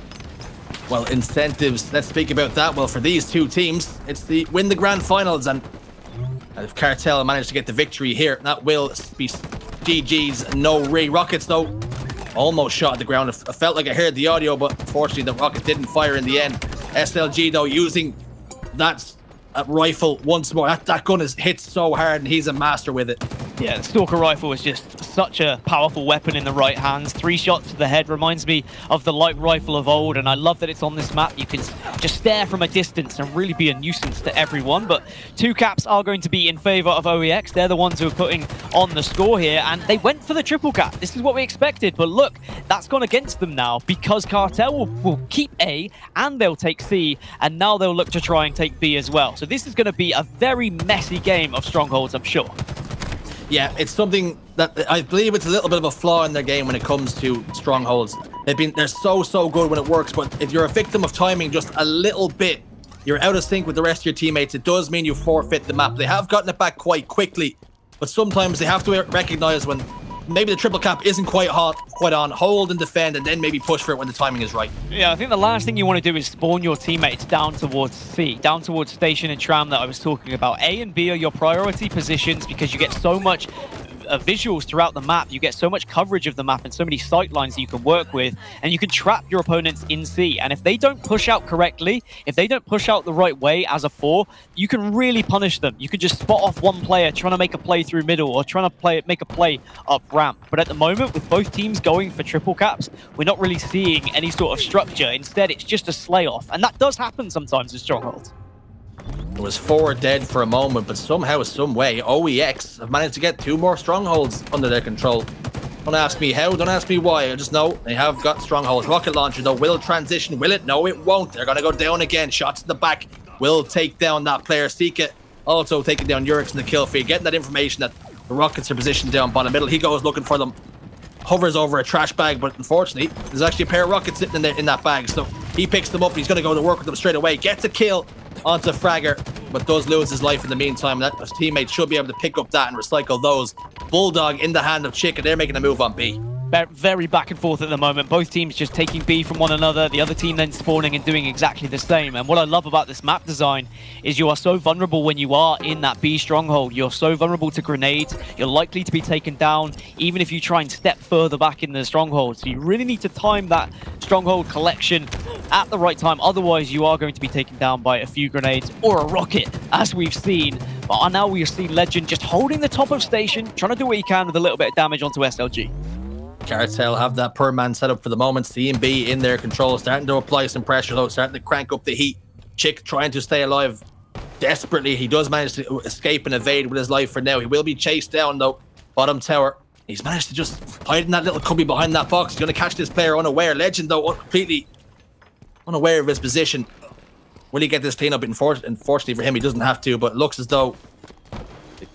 Well, incentives, let's speak about that. Well, for these 2 teams, it's the win the grand finals, and if Cartel managed to get the victory here, that will be GG's. No re rockets though, almost shot at the ground. I felt like I heard the audio, but unfortunately the rocket didn't fire in the end. SLG though, using that rifle once more. That gun hits so hard, and he's a master with it. Yeah, the Stalker rifle is just such a powerful weapon in the right hands. 3 shots to the head reminds me of the light rifle of old, and I love that it's on this map. You can just stare from a distance and really be a nuisance to everyone. But 2 caps are going to be in favor of OEX. They're the ones who are putting on the score here, and they went for the triple cap. This is what we expected, but look, that's gone against them now, because Cartel will keep A and they'll take C, and now they'll look to try and take B as well. So this is going to be a very messy game of Strongholds, I'm sure. Yeah, it's something that I believe it's a little bit of a flaw in their game when it comes to Strongholds. They're so good when it works, but if you're a victim of timing just a little bit, you're out of sync with the rest of your teammates, it does mean you forfeit the map. They have gotten it back quite quickly, but sometimes they have to recognize when maybe the triple cap isn't quite on, hold and defend, and then maybe push for it when the timing is right. Yeah, I think the last thing you want to do is spawn your teammates down towards C, down towards Station and Tram that I was talking about. A and B are your priority positions because you get so much visuals throughout the map. You get so much coverage of the map and so many sight lines that you can work with, and you can trap your opponents in C. And if they don't push out correctly, if they don't push out the right way as a 4, you can really punish them. You can just spot off one player trying to make a play through middle or trying to make a play up ramp. But at the moment, with both teams going for triple caps, we're not really seeing any sort of structure. Instead, it's just a slay off, and that does happen sometimes with Strongholds. It was 4 dead for a moment, but somehow, some way, OEX have managed to get 2 more Strongholds under their control. Don't ask me how, don't ask me why, I just know they have got Strongholds. Rocket launcher though, will transition, will it? No, it won't. They're gonna go down again. Shots in the back will take down that player. Sica also taking down NURIX in the kill feed, getting that information that the rockets are positioned down bottom middle. He goes looking for them, hovers over a trash bag, but unfortunately, there's actually a pair of rockets sitting in that bag, so he picks them up. He's gonna go to work with them straight away, gets a kill onto Fragxr, but does lose his life in the meantime. That his teammates should be able to pick up that and recycle those. Bulldog in the hand of TchiK, and they're making a move on B. Very back and forth at the moment. Both teams just taking B from one another, the other team then spawning and doing exactly the same. And what I love about this map design is you are so vulnerable when you are in that B stronghold. You're so vulnerable to grenades. You're likely to be taken down even if you try and step further back in the stronghold. So you really need to time that stronghold collection at the right time. Otherwise, you are going to be taken down by a few grenades or a rocket, as we've seen. But now we've seen Lqgend just holding the top of Station, trying to do what he can with a little bit of damage onto SLG. Cartel have that per man set up for the moment. C and B in their control, starting to apply some pressure though, starting to crank up the heat. TchiK trying to stay alive desperately. He does manage to escape and evade with his life for now. He will be chased down though. Bottom tower. He's managed to just hide in that little cubby behind that box. He's going to catch this player unaware. Lqgend though, completely unaware of his position. Will he get this cleanup? Unfortunately for him, he doesn't have to, but it looks as though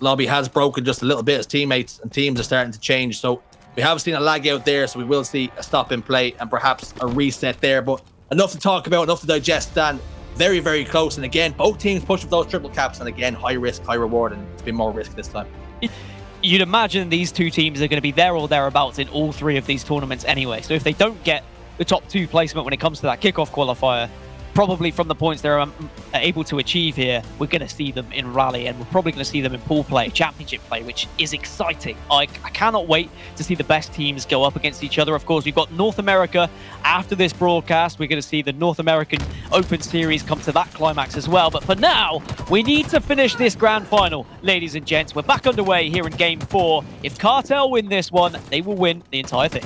lobby has broken just a little bit as teammates and teams are starting to change. So we have seen a lag out there, so we will see a stop in play and perhaps a reset there. But enough to talk about, enough to digest, Dan. Very, very close. And again, both teams push with those triple caps. And again, high risk, high reward. And it's been more risk this time. You'd imagine these two teams are going to be there or thereabouts in all three of these tournaments anyway. So if they don't get the top 2 placement when it comes to that kickoff qualifier, probably from the points they're able to achieve here, we're going to see them in rally, and we're probably going to see them in pool play, championship play, which is exciting. I cannot wait to see the best teams go up against each other. Of course, we've got North America after this broadcast. We're going to see the North American Open Series come to that climax as well. But for now, we need to finish this grand final, ladies and gents. We're back underway here in Game 4. If Cartel win this one, they will win the entire thing.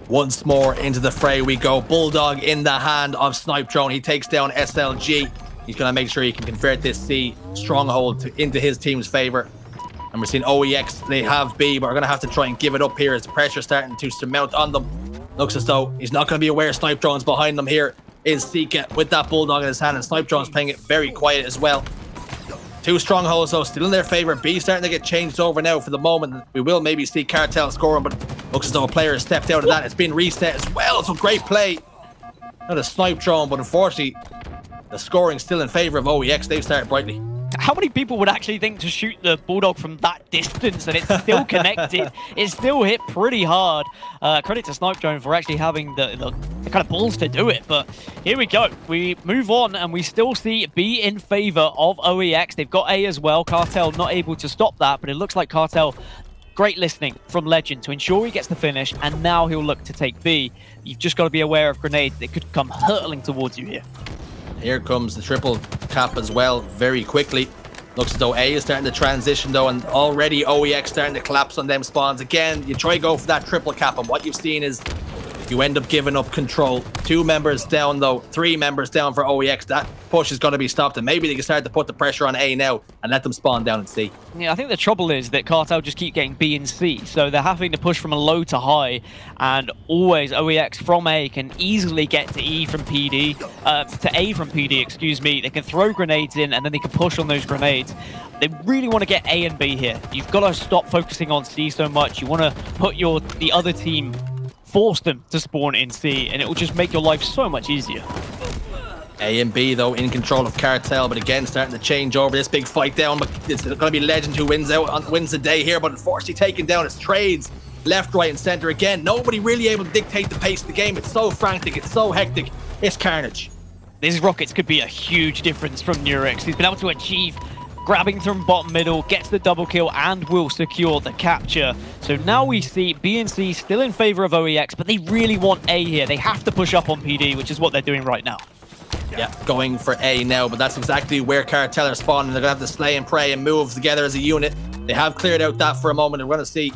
Once more into the fray we go. Bulldog in the hand of Snipedrone. He takes down SLG. He's going to make sure he can convert this C stronghold into his team's favor. And we're seeing OEX. They have B, but we're going to have to try and give it up here as the pressure starting to surmount on them. Looks as though he's not going to be aware Snipedrone's behind them. Here is Sica with that Bulldog in his hand, and Snipedrone's playing it very quiet as well. 2 strongholds though still in their favor. B starting to get changed over now for the moment. We will maybe see Cartel scoring, but looks as though a player has stepped out of that. It's been reset as well. So great play. Not a Snipedrone, but unfortunately the scoring still in favor of OEX. They've started brightly. How many people would actually think to shoot the Bulldog from that distance and it's still connected? It still hit pretty hard. Credit to Snipedrone for actually having the kind of balls to do it. But here we go. We move on and we still see B in favor of OEX. They've got A as well. Cartel not able to stop that, but it looks like Cartel, great listening from Lqgend to ensure he gets the finish, and now he'll look to take B. You've just got to be aware of grenades that could come hurtling towards you here. Here comes the triple cap as well, very quickly. Looks as though A is starting to transition though, and already OEX starting to collapse on them spawns. Again, you try to go for that triple cap, and what you've seen is you end up giving up control. 2 members down though, 3 members down for OEX. That push is going to be stopped, and maybe they can start to put the pressure on A now and let them spawn down in C. Yeah, I think the trouble is that Cartel just keep getting B and C, so they're having to push from a low to high, and always OEX from A can easily get to E from PD, to A from PD, excuse me. They can throw grenades in, and then they can push on those grenades. They really want to get A and B here. You've got to stop focusing on C so much. You want to put the other team, force them to spawn in C, and it will just make your life so much easier. A and B though in control of Cartel, but again starting to change over this big fight down. But it's going to be Lqgend who wins the day here, but unfortunately taken down. It's trades left, right, and center again. Nobody really able to dictate the pace of the game. It's so frantic, it's so hectic. It's carnage. These rockets could be a huge difference from NURIX. He's been able to achieve grabbing from bottom middle, gets the double kill, and will secure the capture. So now we see B and C still in favor of OEX, but they really want A here. They have to push up on PD, which is what they're doing right now. Yeah, going for A now, but that's exactly where Cartel are spawning. They're going to have to slay and pray and move together as a unit. They have cleared out that for a moment. We're going to see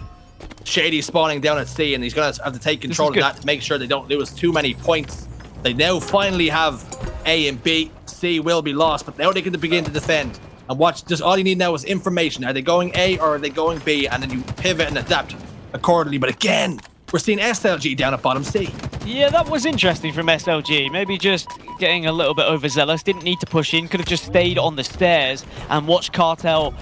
Shaady spawning down at C, and he's going to have to take control of that to make sure they don't lose too many points. They now finally have A and B. C will be lost, but now they can begin to defend. And watch, just all you need now is information. Are they going A or are they going B? And then you pivot and adapt accordingly. But again, we're seeing SLG down at bottom C. Yeah, that was interesting from SLG. Maybe just getting a little bit overzealous. Didn't need to push in. Could have just stayed on the stairs and watched Cartel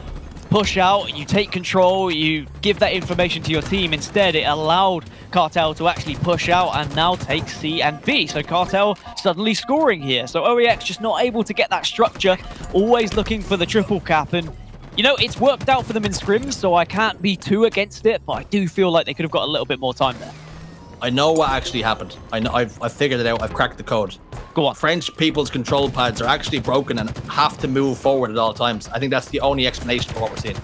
push out. You take control. You give that information to your team. Instead, it allowed Cartel to actually push out and now take C and B. So Cartel suddenly scoring here. So OEX just not able to get that structure. Always looking for the triple cap. And, you know, it's worked out for them in scrims, so I can't be too against it. But I do feel like they could have got a little bit more time there. I know what actually happened. I know, I've figured it out. I've cracked the code. Go on. French people's control pads are actually broken and have to move forward at all times. I think that's the only explanation for what we're seeing.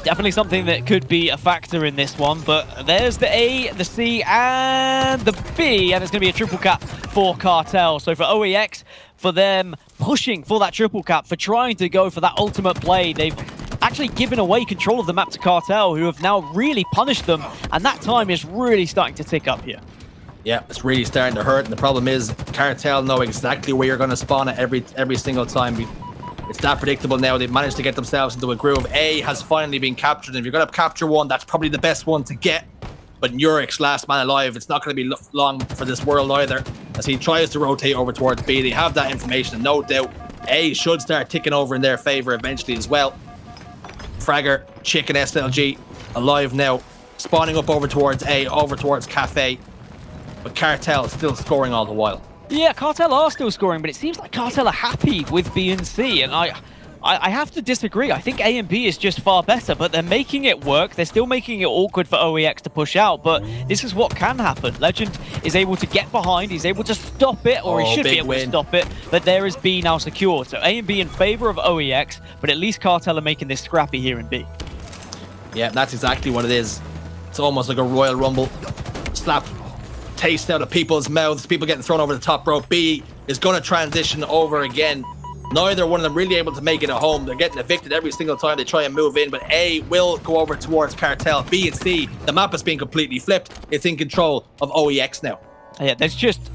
Definitely something that could be a factor in this one, but there's the A, the C, and the B, and it's going to be a triple cap for Cartel. So for OEX, for them pushing for that triple cap, for trying to go for that ultimate play, they've actually given away control of the map to Cartel, who have now really punished them, and that time is really starting to tick up here. Yeah, it's really starting to hurt, and the problem is Cartel know exactly where you're going to spawn at every single time. It's that predictable now. They've managed to get themselves into a groove. A has finally been captured, and if you're going to capture one, that's probably the best one to get. But NURIX, last man alive, it's not going to be long for this world either, as he tries to rotate over towards B. They have that information, and no doubt A should start ticking over in their favor eventually as well. Fragxr, TchiK, and SLG alive now. Spawning up over towards A, over towards Cafe. But Cartel still scoring all the while. Yeah, Cartel are still scoring, but it seems like Cartel are happy with B and C, and I have to disagree. I think A and B is just far better, but they're making it work. They're still making it awkward for OEX to push out, but this is what can happen. Lqgend is able to get behind, he's able to stop it, or he should be able to stop it, but there is B now secured. So A and B in favor of OEX, but at least Cartel are making this scrappy here in B. Yeah, that's exactly what it is. It's almost like a Royal Rumble. Slap taste out of people's mouths, people getting thrown over the top rope. B is going to transition over again. Neither one of them really able to make it at home. They're getting evicted every single time they try and move in, but A will go over towards Cartel. B and C, the map has been completely flipped. It's in control of OEX now. Yeah, there's just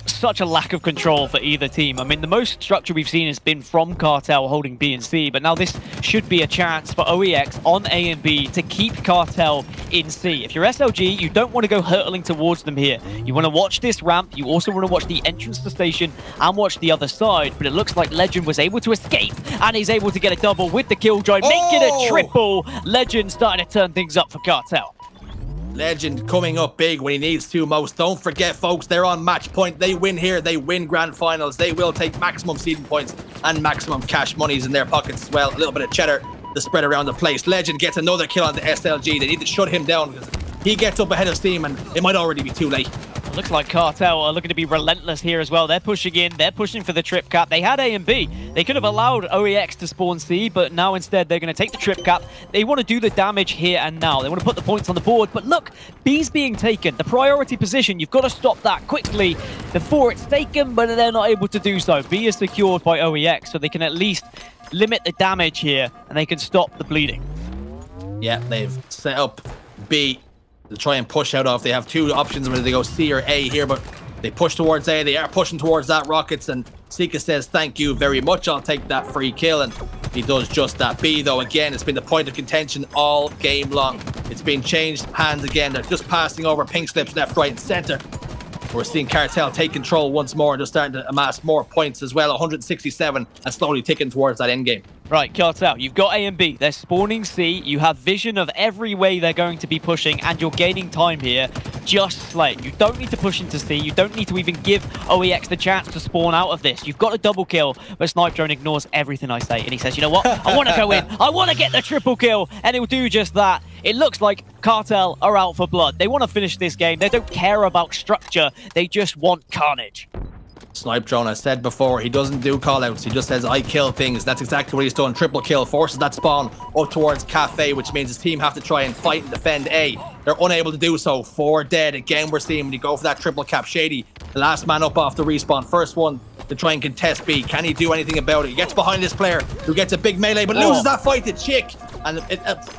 such a lack of control for either team. I mean, the most structure we've seen has been from Cartel holding B and C, but now this should be a chance for OEX on A and B to keep Cartel in C. If you're SLG, you don't want to go hurtling towards them here. You want to watch this ramp. You also want to watch the entrance to the station and watch the other side, but it looks like Lqgend was able to escape, and he's able to get a double with the killjoy, make it a triple. Lqgend starting to turn things up for Cartel. Lqgend coming up big when he needs to most. Don't forget, folks, they're on match point. They win here, they win grand finals. They will take maximum seeding points and maximum cash monies in their pockets as well. A little bit of cheddar to spread around the place. Lqgend gets another kill on the SLG. They need to shut him down because he gets up ahead of steam and it might already be too late. Looks like Cartel are looking to be relentless here as well. They're pushing in. They're pushing for the trip cap. They had A and B. They could have allowed OEX to spawn C, but now instead they're going to take the trip cap. They want to do the damage here and now. They want to put the points on the board. But look, B's being taken. The priority position, you've got to stop that quickly before it's taken, but they're not able to do so. B is secured by OEX, so they can at least limit the damage here and they can stop the bleeding. Yeah, they've set up B to try and push out of. They have two options whether they go C or A here, but they push towards A. They are pushing towards that rockets, and Sica says thank you very much, I'll take that free kill, and he does just that. B though, again, it's been the point of contention all game long. It's been changed hands again. They're just passing over pink slips left, right and center. We're seeing Cartel take control once more and just starting to amass more points as well. 167 and slowly ticking towards that end game. Right, Cartel, you've got A and B. They're spawning C. You have vision of every way they're going to be pushing, and you're gaining time here. Just slay. You don't need to push into C. You don't need to even give OEX the chance to spawn out of this. You've got a double kill, but Snipedrone ignores everything I say, and he says, you know what? I want to go in. I want to get the triple kill, and he'll do just that. It looks like Cartel are out for blood. They want to finish this game. They don't care about structure. They just want carnage. Snipedrone, I said before, he doesn't do callouts. He just says, I kill things. That's exactly what he's done. Triple kill, forces that spawn up towards Cafe, which means his team have to try and fight and defend A. They're unable to do so. 4 dead. Again, we're seeing when you go for that triple cap. Shaady, the last man up off the respawn. First one to try and contest B. Can he do anything about it? He gets behind this player who gets a big melee, but loses that fight to TchiK. And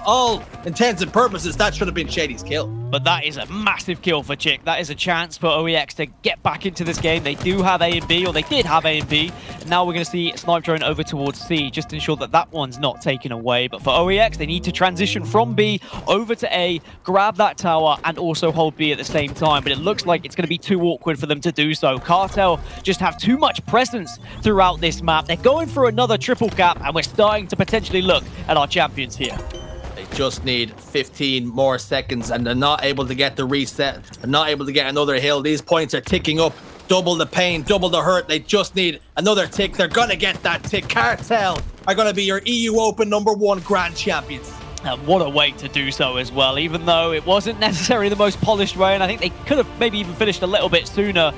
all intents and purposes, that should have been Shady's kill. But that is a massive kill for TchiK. That is a chance for OEX to get back into this game. They do have A and B, or they did have A and B. Now we're going to see Snipedrone over towards C, just to ensure that that one's not taken away. But for OEX, they need to transition from B over to A, grab that tower, and also hold B at the same time. But it looks like it's going to be too awkward for them to do so. Cartel just have too much presence throughout this map. They're going for another triple cap, and we're starting to potentially look at our champions here. They just need 15 more seconds, and they're not able to get the reset. They're not able to get another hill. These points are ticking up. Double the pain, double the hurt. They just need another tick. They're going to get that tick. Cartel are going to be your EU Open #1 Grand Champions. And what a way to do so as well, even though it wasn't necessarily the most polished way, and I think they could have maybe even finished a little bit sooner.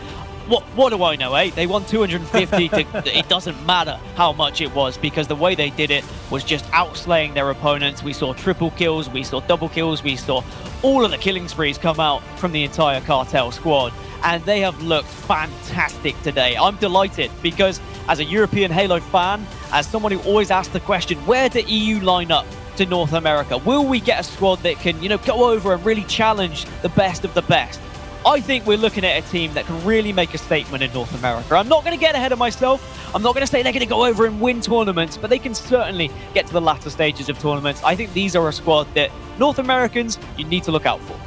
What do I know, eh? They won 250 to, it doesn't matter how much it was, because the way they did it was just outslaying their opponents. We saw triple kills, we saw double kills, we saw all of the killing sprees come out from the entire Cartel squad. And they have looked fantastic today. I'm delighted because as a European Halo fan, as someone who always asks the question, where do EU line up to North America? Will we get a squad that can, you know, go over and really challenge the best of the best? I think we're looking at a team that can really make a statement in North America. I'm not going to get ahead of myself. I'm not going to say they're going to go over and win tournaments, but they can certainly get to the latter stages of tournaments. I think these are a squad that North Americans, you need to look out for.